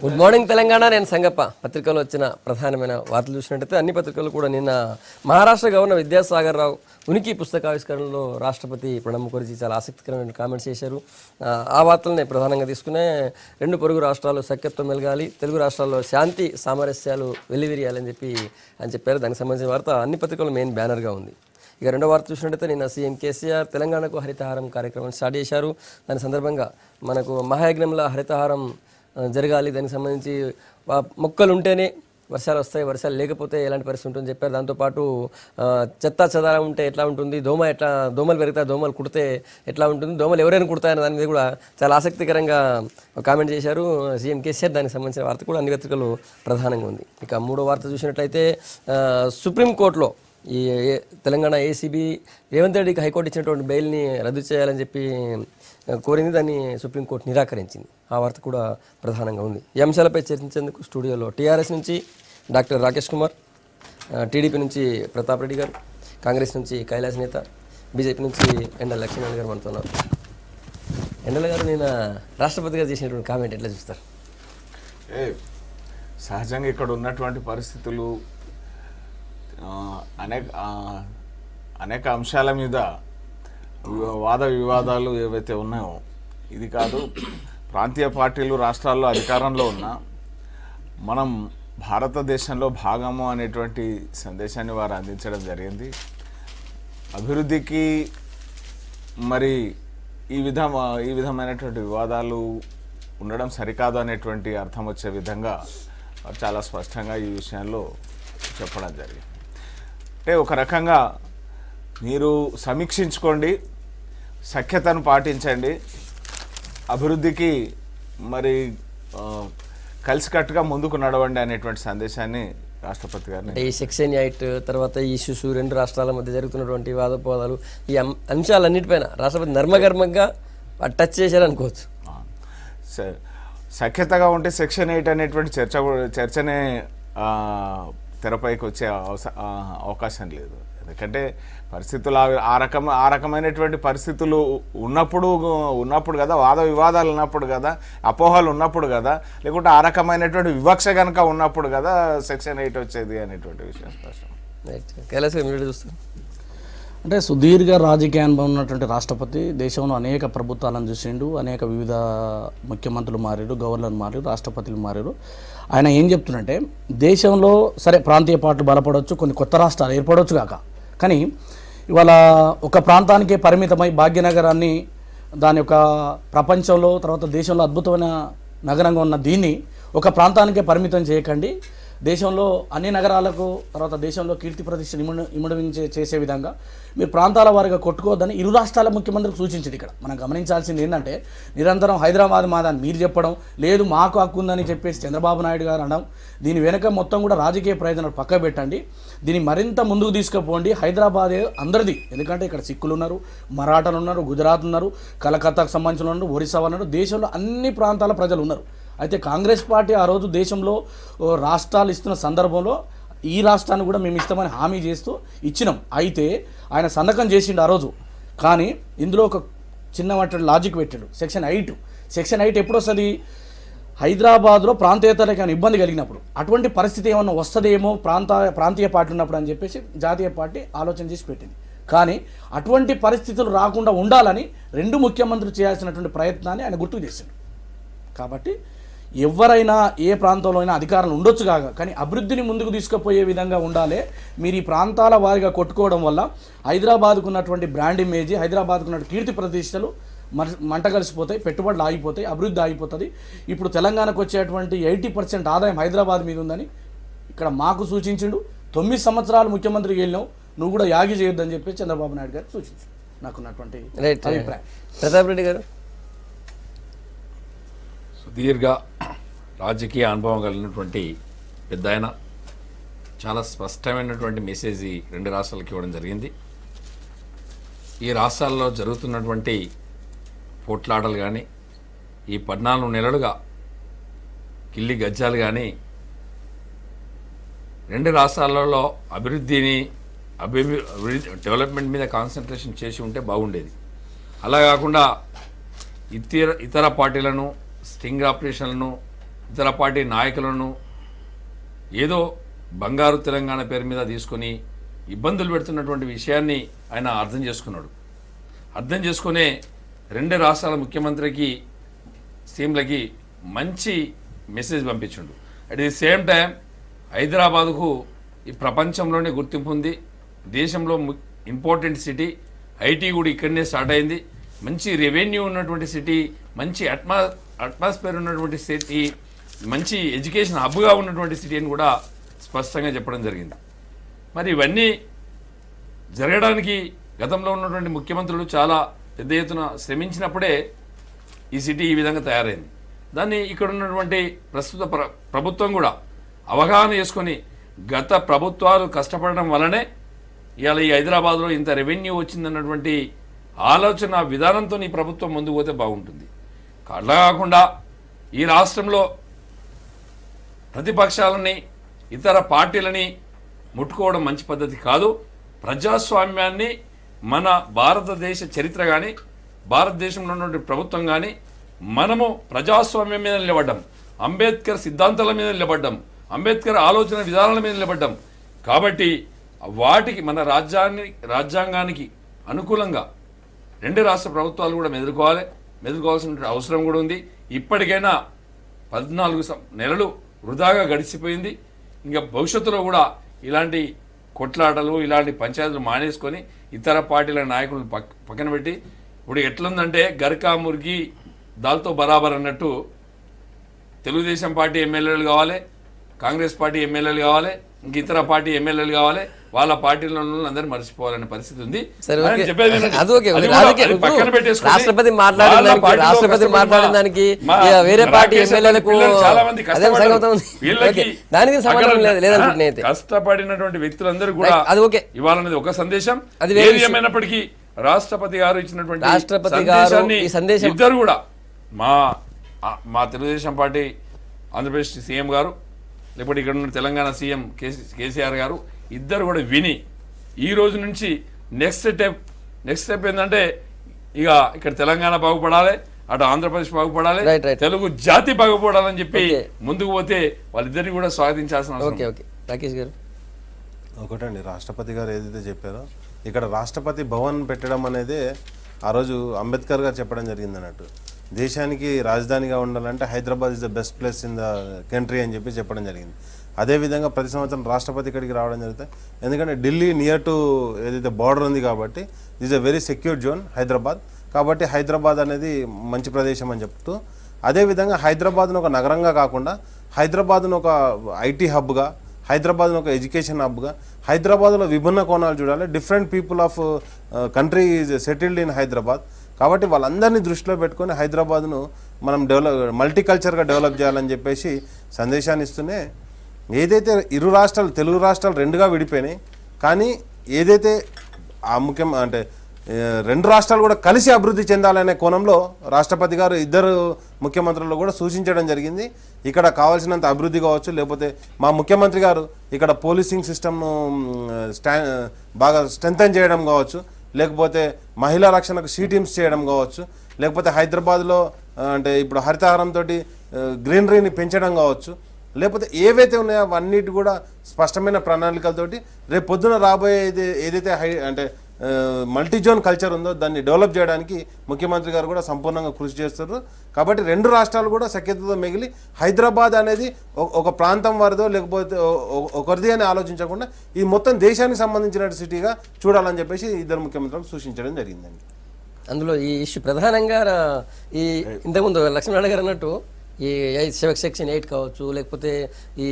Good morning Telangana. నేను సంగప్ప. పత్రికలో వచ్చిన ప్రధానమైన వార్తలు చూసినట్టయితే అన్ని పత్రికలు కూడా నిన్న మహారాష్ట్ర గవర్నర్ విద్యాసాగర్ రావు ఉనికి పుస్తకావిష్కరణలో రాష్ట్రపతి ప్రణబ్ ముఖర్జీ చాలా ఆసక్తికరమైన కామెంట్స్ చేశారు. ఆ వార్తలనే ప్రధానంగా తీసుకునే రెండు పొరుగు రాష్ట్రాలు సఖ్యత్వం మెలగాలి, తెలుగు రాష్ట్రాల్లో శాంతి సామరస్యాలు వెల్లివిరియాలని చెప్పారు. దానికి సంబంధించిన వార్త అన్ని పత్రికలు మెయిన్ బ్యానర్గా ఉంది. ఇక రెండో వార్త చూసినట్టయితే నిన్న సీఎం కేసీఆర్ తెలంగాణకు హరితహారం కార్యక్రమం స్టార్ట్ చేశారు. దాని సందర్భంగా మనకు మహాయజ్ఞంలో హరితహారం జరగాలి, దానికి సంబంధించి మొక్కలు ఉంటేనే వర్షాలు వస్తాయి, వర్షాలు లేకపోతే ఎలాంటి పరిస్థితి ఉంటుందని చెప్పారు. దాంతోపాటు చెత్త చెదారం ఉంటే ఎట్లా ఉంటుంది, దోమలు పెరిగితే దోమలు కుడితే ఎట్లా ఉంటుంది, దోమలు ఎవరైనా కుడతాయన్న దాని మీద కూడా చాలా ఆసక్తికరంగా కామెంట్ చేశారు సీఎం కేసీఆర్. దానికి సంబంధించిన వార్త కూడా అన్ని పత్రికలు ప్రధానంగా ఉంది. ఇక మూడో వార్త చూసినట్లయితే సుప్రీంకోర్టులో ఈ తెలంగాణ ఏసీబీ రేవంత్ రెడ్డికి హైకోర్టు ఇచ్చినటువంటి బెయిల్ని రద్దు చేయాలని చెప్పి కోరింది. దాన్ని సుప్రీంకోర్టు నిరాకరించింది. ఆ వార్త కూడా ప్రధానంగా ఉంది. ఈ అంశాలపై చర్చించేందుకు స్టూడియోలో టీఆర్ఎస్ నుంచి డాక్టర్ రాకేష్ కుమార్, టీడీపీ నుంచి ప్రతాప్ రెడ్డి గారు, కాంగ్రెస్ నుంచి కైలాస్ నేత, బీజేపీ నుంచి ఎండల లక్ష్మణ్ గారు మనతో ఉన్నారు. ఎండల గారు, నేను రాష్ట్రపతి గారు చేసినటువంటి కామెంట్ ఎట్లా చూస్తారు? సహజంగా ఇక్కడ ఉన్నటువంటి పరిస్థితులు అనేక అంశాల మీద వాద వివాదాలు ఏవైతే ఉన్నాయో, ఇది కాదు ప్రాంతీయ పార్టీలు రాష్ట్రాల్లో అధికారంలో ఉన్నా మనం భారతదేశంలో భాగము అనేటువంటి సందేశాన్ని వారు అందించడం జరిగింది. అభివృద్ధికి మరి ఈ విధమైనటువంటి వివాదాలు ఉండడం సరికాదు అనేటువంటి అర్థం వచ్చే విధంగా చాలా స్పష్టంగా ఈ విషయంలో చెప్పడం జరిగింది. అంటే ఒక రకంగా మీరు సమీక్షించుకోండి, సఖ్యతను పాటించండి, అభివృద్ధికి మరి కలిసికట్టుగా ముందుకు నడవండి అనేటువంటి సందేశాన్ని రాష్ట్రపతి గారిని ఈ సెక్షన్ 8 తర్వాత ఈ ఇష్యూస్ రెండు రాష్ట్రాల మధ్య జరుగుతున్నటువంటి వాదోపవాదాలు ఈ అంశాలన్నిటిపైన రాష్ట్రపతి నర్మగర్మంగా టచ్ చేశారనుకోవచ్చు. సఖ్యతగా ఉంటే సెక్షన్ 8 అనేటువంటి చర్చనే తెరపైకి వచ్చే అవకాశం లేదు. ఎందుకంటే పరిస్థితులు ఆ రకమైనటువంటి పరిస్థితులు ఉన్నప్పుడు కదా, వాద వివాదాలు ఉన్నప్పుడు కదా, అపోహలు ఉన్నప్పుడు కదా, లేకుంటే ఆ రకమైనటువంటి వివక్ష కనుక ఉన్నప్పుడు కదా సెక్షన్ 8 వచ్చేది అనేటువంటి విషయం స్పష్టం. చూస్తారు అంటే సుదీర్ఘ రాజకీయ అనుభవం ఉన్నటువంటి రాష్ట్రపతి దేశంలో అనేక ప్రభుత్వాలను చూసిండు, అనేక వివిధ ముఖ్యమంత్రులు మారారు, గవర్నర్లు మారారు, రాష్ట్రపతులు మారారు. ఆయన ఏం చెప్తున్నంటే దేశంలో సరే ప్రాంతీయ పార్టీలు బలపడవచ్చు, కొన్ని కొత్త రాష్ట్రాలు ఏర్పడవచ్చు కాక, కానీ ఇవాళ ఒక ప్రాంతానికే పరిమితమై భాగ్యనగరాన్ని దాని యొక్క ప్రపంచంలో తర్వాత దేశంలో అద్భుతమైన నగరంగా ఉన్న దీన్ని ఒక ప్రాంతానికే పరిమితం చేయకండి, దేశంలో అన్ని నగరాలకు తర్వాత దేశంలో కీర్తి ప్రతిష్టను ఇమ్మడించే చేసే విధంగా మీరు ప్రాంతాల వారిగా కొట్టుకోవద్దని ఇరు రాష్ట్రాల ముఖ్యమంత్రికి సూచించింది. ఇక్కడ మనం గమనించాల్సింది ఏంటంటే నిరంతరం హైదరాబాద్ మాదని మీరు చెప్పడం లేదు, మాకు హక్కు ఉందని చెప్పేసి చంద్రబాబు నాయుడు గారు అనడం, దీని వెనక మొత్తం కూడా రాజకీయ ప్రయోజనాలు పక్క పెట్టండి, దీన్ని మరింత ముందుకు తీసుకుపోండి. హైదరాబాద్ అందరిది, ఎందుకంటే ఇక్కడ సిక్కులు ఉన్నారు, మరాఠాలు ఉన్నారు, గుజరాత్ ఉన్నారు, కలకత్తాకు సంబంధించిన ఉన్నారు, ఒరిస్సా ఉన్నారు, దేశంలో అన్ని ప్రాంతాల ప్రజలు ఉన్నారు. అయితే కాంగ్రెస్ పార్టీ ఆ రోజు దేశంలో రాష్ట్రాలు ఇస్తున్న సందర్భంలో ఈ రాష్ట్రాన్ని కూడా మేము ఇస్తామని హామీ చేస్తూ ఇచ్చినాం. అయితే ఆయన సంతకం చేసిండు ఆ రోజు, కానీ ఇందులో ఒక చిన్న లాజిక్ పెట్టాడు. సెక్షన్ 8 ఎప్పుడు వస్తుంది? హైదరాబాద్లో ప్రాంతీయతలకు ఏమైనా ఇబ్బంది కలిగినప్పుడు, అటువంటి పరిస్థితి ఏమన్నా వస్తుందేమో ప్రాంతీయ పార్టీ ఉన్నప్పుడు అని చెప్పేసి జాతీయ పార్టీ ఆలోచన చేసి పెట్టింది. కానీ అటువంటి పరిస్థితులు రాకుండా ఉండాలని రెండు ముఖ్యమంత్రులు చేయాల్సినటువంటి ప్రయత్నాన్ని ఆయన గుర్తుకు చేశాడు. కాబట్టి ఎవరైనా ఏ ప్రాంతంలో అయినా అధికారులు ఉండొచ్చు కాక, కానీ అభివృద్ధిని ముందుకు తీసుకుపోయే విధంగా ఉండాలి. మీరు ఈ ప్రాంతాల వారిగా కొట్టుకోవడం వల్ల హైదరాబాద్కు ఉన్నటువంటి బ్రాండ్ ఇమేజ్, హైదరాబాద్కు ఉన్న కీర్తి ప్రతిష్టలు మంట కలిసిపోతాయి, పెట్టుబడులు ఆగిపోతాయి, అభివృద్ధి ఆగిపోతుంది. ఇప్పుడు తెలంగాణకు వచ్చేటువంటి 80% ఆదాయం హైదరాబాద్ మీద ఉందని ఇక్కడ మాకు సూచించిండు. 9 సంవత్సరాలు ముఖ్యమంత్రికి వెళ్ళినావు, నువ్వు కూడా యాగి చేయొద్దని చెప్పి చంద్రబాబు నాయుడు గారు సూచించారు. నాకున్నటువంటి అభిప్రాయం. ప్రతాప్ రెడ్డి గారు, సుదీర్ఘ రాజకీయ అనుభవం కలిగినటువంటి పెద్ద ఆయన చాలా స్పష్టమైనటువంటి మెసేజ్ ఈ రెండు రాష్ట్రాలకు ఇవ్వడం జరిగింది. ఈ రాష్ట్రాల్లో జరుగుతున్నటువంటి పోట్లాటలు కానీ, ఈ 14 నెలలుగా కిల్లి గజ్జాలు కానీ రెండు రాష్ట్రాలలో డెవలప్మెంట్ మీద కాన్సన్ట్రేషన్ చేసి ఉంటే బాగుండేది. అలా కాకుండా ఇతర పార్టీలను స్టింగ్ ఆపరేషన్లను ఇతర పార్టీ నాయకులను ఏదో బంగారు తెలంగాణ పేరు మీద తీసుకొని ఇబ్బందులు పెడుతున్నటువంటి విషయాన్ని ఆయన అర్థం చేసుకున్నాడు. అర్థం చేసుకునే 2 రాష్ట్రాల ముఖ్యమంత్రికి సీఎంలకి మంచి మెసేజ్ పంపించిండు. అట్ ది సేమ్ టైం హైదరాబాద్కు ఈ ప్రపంచంలోనే గుర్తింపు ఉంది, దేశంలో ఇంపార్టెంట్ సిటీ, ఐటీ కూడా ఇక్కడనే స్టార్ట్ అయింది, మంచి రెవెన్యూ ఉన్నటువంటి సిటీ, మంచి అట్మాస్ఫియర్ ఉన్నటువంటి సిటీ, మంచి ఎడ్యుకేషన్ హబ్గా ఉన్నటువంటి సిటీ అని కూడా స్పష్టంగా చెప్పడం జరిగింది. మరి ఇవన్నీ జరగడానికి గతంలో ఉన్నటువంటి ముఖ్యమంత్రులు చాలా పెద్ద ఎత్తున శ్రమించినప్పుడే ఈ సిటీ ఈ విధంగా తయారైంది. దాన్ని ఇక్కడ ఉన్నటువంటి ప్రస్తుత ప్రభుత్వం కూడా అవగాహన చేసుకొని గత ప్రభుత్వాలు కష్టపడడం వల్లనే ఇవాళ ఈ హైదరాబాద్లో ఇంత రెవెన్యూ వచ్చిందన్నటువంటి ఆలోచన విధానంతో ఈ ప్రభుత్వం ముందుకు పోతే బాగుంటుంది. అట్లా కాకుండా ఈ రాష్ట్రంలో ప్రతిపక్షాలని ఇతర పార్టీలని ముట్టుకోవడం మంచి పద్ధతి కాదు. ప్రజాస్వామ్యాన్ని మన భారతదేశ చరిత్ర కానీ భారతదేశంలో ఉన్నటువంటి ప్రభుత్వం కానీ మనము ప్రజాస్వామ్యం మీద నిలబడ్డాం, అంబేద్కర్ సిద్ధాంతాల మీద నిలబడ్డాం, అంబేద్కర్ ఆలోచన విధానాల మీద నిలబడ్డాం. కాబట్టి వాటికి మన రాజ్యాంగానికి అనుకూలంగా 2 రాష్ట్ర ప్రభుత్వాలు కూడా మెదులుకోవాల్సిన అవసరం కూడా ఉంది. ఇప్పటికైనా 14 నెలలు వృధాగా గడిచిపోయింది. ఇంకా భవిష్యత్తులో కూడా ఇలాంటి కొట్లాటలు ఇలాంటి పంచాయతీలు మానేసుకొని ఇతర పార్టీల నాయకులను పక్కన పెట్టి ఇప్పుడు ఎట్లుందంటే గర్కా ముర్గి దాల్తో బరాబర్ అన్నట్టు తెలుగుదేశం పార్టీ ఎమ్మెల్యేలు కావాలి, కాంగ్రెస్ పార్టీ ఎమ్మెల్యేలు కావాలి, ఇంక ఇతర పార్టీ ఎమ్మెల్యేలు కావాలి, వాళ్ళ పార్టీలో అందరూ మర్చిపోవాలనే పరిస్థితి ఉంది. రాష్ట్రపతి మాట్లాడిన దానికి వేరే పార్టీ ఎమ్మెల్యేలకు దానికి సంబంధం లేదనుకుంటున్నాయి. కష్టపడినటువంటి వ్యక్తులందరూ కూడా ఇవ్వాలనేది ఒక సందేశం. అది ఏమైనప్పటికీ రాష్ట్రపతి గారు ఇచ్చినటువంటి సందేశాన్ని ఇద్దరు కూడా మా తెలుగుదేశం పార్టీ ఆంధ్రప్రదేశ్ సీఎం గారు లేకపోతే ఇక్కడ ఉన్న తెలంగాణ సీఎం కేసీఆర్ గారు ఇద్దరు కూడా విని ఈ రోజు నుంచి నెక్స్ట్ స్టెప్ ఏంటంటే ఇక ఇక్కడ తెలంగాణ బాగుపడాలి, అటు ఆంధ్రప్రదేశ్ బాగుపడాలి, తెలుగు జాతి బాగుపడాలని చెప్పి ముందుకు పోతే వాళ్ళిద్దరిని కూడా స్వాగతించాల్సిన అవసరం. రాకేష్ గారు ఒకటండి, రాష్ట్రపతి గారు ఏదైతే చెప్పారో ఇక్కడ రాష్ట్రపతి భవన్ పెట్టడం అనేది ఆ రోజు అంబేద్కర్ గారు చెప్పడం జరిగింది అన్నట్టు. దేశానికి రాజధానిగా ఉండాలంటే Hyderabad is the best place in the country అని చెప్పడం జరిగింది. అదేవిధంగా ప్రతి సంవత్సరం రాష్ట్రపతి ఇక్కడికి రావడం జరుగుతుంది. ఎందుకంటే ఢిల్లీ నియర్ టు ఏదైతే బార్డర్ ఉంది కాబట్టి is a very secure zone Hyderabad. కాబట్టి హైదరాబాద్ అనేది మంచి ప్రదేశం అని చెప్తూ, అదేవిధంగా హైదరాబాద్ను ఒక నగరంగా కాకుండా హైదరాబాద్ను ఒక ఐటీ హబ్గా, హైదరాబాద్ను ఒక ఎడ్యుకేషన్ హబ్గా, హైదరాబాద్లో విభిన్న కోణాలు చూడాలి. Different people of country is settled in Hyderabad. కాబట్టి వాళ్ళందరినీ దృష్టిలో పెట్టుకొని హైదరాబాద్ను మనం మల్టీకల్చర్గా డెవలప్ చేయాలని చెప్పేసి సందేశాన్ని ఇస్తూనే, ఏదైతే ఇరు రాష్ట్రాలు తెలుగు రాష్ట్రాలు 2గా విడిపోయినాయి, కానీ ఏదైతే ఆ అంటే 2 రాష్ట్రాలు కూడా కలిసి అభివృద్ధి చెందాలనే కోణంలో రాష్ట్రపతి గారు ఇద్దరు ముఖ్యమంత్రులు కూడా సూచించడం జరిగింది. ఇక్కడ కావాల్సినంత అభివృద్ధి కావచ్చు, లేకపోతే మా ముఖ్యమంత్రి గారు ఇక్కడ పోలీసింగ్ సిస్టమ్ను బాగా స్ట్రెంథన్ చేయడం కావచ్చు, లేకపోతే మహిళా రక్షణకు టీమ్స్ చేయడం కావచ్చు, లేకపోతే హైదరాబాద్లో అంటే ఇప్పుడు హరితహారంతో గ్రీనరీని పెంచడం కావచ్చు, లేకపోతే ఏవైతే ఉన్నాయో అవన్నిటి కూడా స్పష్టమైన ప్రణాళికలతోటి రేపు పొద్దున రాబోయే ఏదైతే అంటే మల్టీ జోన్ కల్చర్ ఉందో దాన్ని డెవలప్ చేయడానికి ముఖ్యమంత్రి గారు కూడా సంపూర్ణంగా కృషి చేస్తున్నారు. కాబట్టి 2 రాష్ట్రాలు కూడా సఖ్యతతో మిగిలి హైదరాబాద్ అనేది ఒక ప్రాంతం వారిదో లేకపోతే ఒకరిది అని ఆలోచించకుండా ఈ మొత్తం దేశానికి సంబంధించిన సిటీగా చూడాలని చెప్పేసి ఇద్దరు ముఖ్యమంత్రులకు సూచించడం జరిగిందండి. అందులో ఈ ఇష్యూ ప్రధానంగా ఈ ఇంతకుముందు లక్ష్మీనారాయణ గారు అన్నట్టు ఈ సెక్షన్ 8 కావచ్చు, లేకపోతే ఈ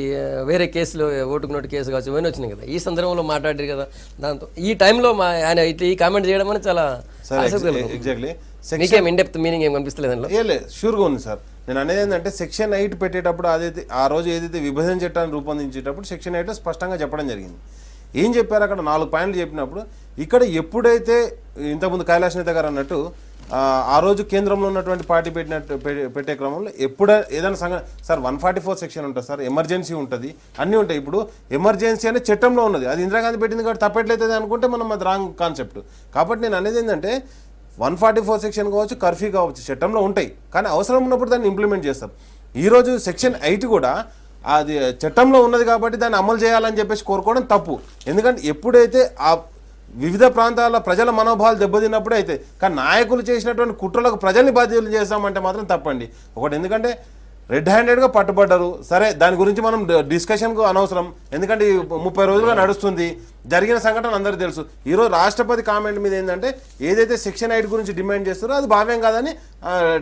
వేరే కేసులు ఓటుకు నోటు కేసు కావచ్చు, ఇవన్నీ వచ్చినాయి కదా. ఈ సందర్భంలో మాట్లాడారు కదా, దాంతో ఈ టైంలో ఆయన ఇట్లా ఈ కామెంట్ చేయడం అని చాలా ఎగ్జాక్ట్లీ మీకేం ఇన్డెప్త్ మీనింగ్ ఏం కనిపిస్తలేదు అందులో? లేదు, షూర్గా ఉంది సార్. నేను అనేది ఏంటంటే సెక్షన్ 8 పెట్టేటప్పుడు అదైతే ఆ రోజు ఏదైతే విభజన చట్టాన్ని రూపొందించేటప్పుడు సెక్షన్ 8లో స్పష్టంగా చెప్పడం జరిగింది. ఏం చెప్పారు అక్కడ 4 పాయింట్లు చెప్పినప్పుడు, ఇక్కడ ఎప్పుడైతే ఇంతకుముందు కైలాష్ నేత గారు అన్నట్టు ఆ రోజు కేంద్రంలో ఉన్నటువంటి పార్టీ పెట్టే క్రమంలో ఏదైనా సార్ 144 సెక్షన్ ఉంటుంది సార్, ఎమర్జెన్సీ ఉంటుంది, అన్నీ ఉంటాయి. ఇప్పుడు ఎమర్జెన్సీ అనే చట్టంలో ఉన్నది, అది ఇందిరాగాంధీ పెట్టింది కాబట్టి తప్పట్లయితుంది అనుకుంటే మనం అది రాంగ్ కాన్సెప్ట్. కాబట్టి నేను అనేది ఏంటంటే 144 సెక్షన్ కావచ్చు, కర్ఫ్యూ కావచ్చు, చట్టంలో ఉంటాయి, కానీ అవసరం ఉన్నప్పుడు దాన్ని ఇంప్లిమెంట్ చేస్తారు. ఈరోజు సెక్షన్ 8 కూడా అది చట్టంలో ఉన్నది కాబట్టి దాన్ని అమలు చేయాలని చెప్పేసి కోరుకోవడం తప్పు. ఎందుకంటే ఎప్పుడైతే ఆ వివిధ ప్రాంతాల ప్రజల మనోభావాలు దెబ్బతిన్నప్పుడే అయితే, కానీ నాయకులు చేసినటువంటి కుట్రలకు ప్రజల్ని బాధ్యతలు చేస్తామంటే మాత్రం తప్పండి. ఒకటి, ఎందుకంటే రెడ్ హ్యాండెడ్గా పట్టుబడ్డారు, సరే దాని గురించి మనం డిస్కషన్కు అనవసరం, ఎందుకంటే 30 రోజులుగా నడుస్తుంది, జరిగిన సంఘటన అందరికీ తెలుసు. ఈరోజు రాష్ట్రపతి కామెంట్ మీద ఏంటంటే ఏదైతే సెక్షన్ 8 గురించి డిమాండ్ చేస్తారో అది భావ్యం కాదని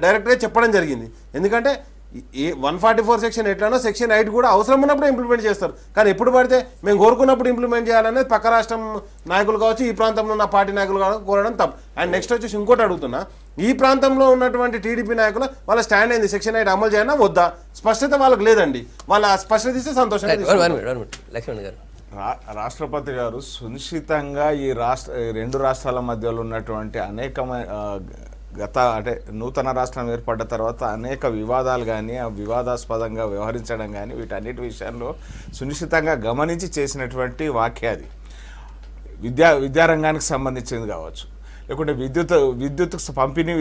డైరెక్ట్గా చెప్పడం జరిగింది. ఎందుకంటే 144 సెక్షన్ ఎట్లానో సెక్షన్ 8 కూడా అవసరం ఉన్నప్పుడు ఇంప్లిమెంట్ చేస్తారు, కానీ ఎప్పుడు పడితే మేము కోరుకున్నప్పుడు ఇంప్లిమెంట్ చేయాలనేది పక్క రాష్ట్రం నాయకులు కావచ్చు, ఈ ప్రాంతంలో ఉన్న పార్టీ నాయకులు కావచ్చు కోరడం తప్పు. అండ్ నెక్స్ట్ వచ్చేసి ఇంకోటి అడుగుతున్నా, ఈ ప్రాంతంలో ఉన్నటువంటి టీడీపీ నాయకులు వాళ్ళ స్టాండ్ అయింది సెక్షన్ 8 అమలు చేయాలా వద్దా, స్పష్టత వాళ్ళకి లేదండి. వాళ్ళ స్పష్టత ఇస్తే సంతోషంగా లక్ష్మణ్ గారు. రాష్ట్రపతి గారు సునిశ్చితంగా ఈ రెండు రాష్ట్రాల మధ్యలో ఉన్నటువంటి అనేకమైన నూతన రాష్ట్రం ఏర్పడ్డ తర్వాత అనేక వివాదాలు కానీ వివాదాస్పదంగా వ్యవహరించడం కానీ వీటన్నిటి విషయాల్లో సునిశ్చితంగా గమనించి చేసినటువంటి వాక్య అది. విద్యారంగానికి సంబంధించింది కావచ్చు, లేకుంటే విద్యుత్ పంపిణీ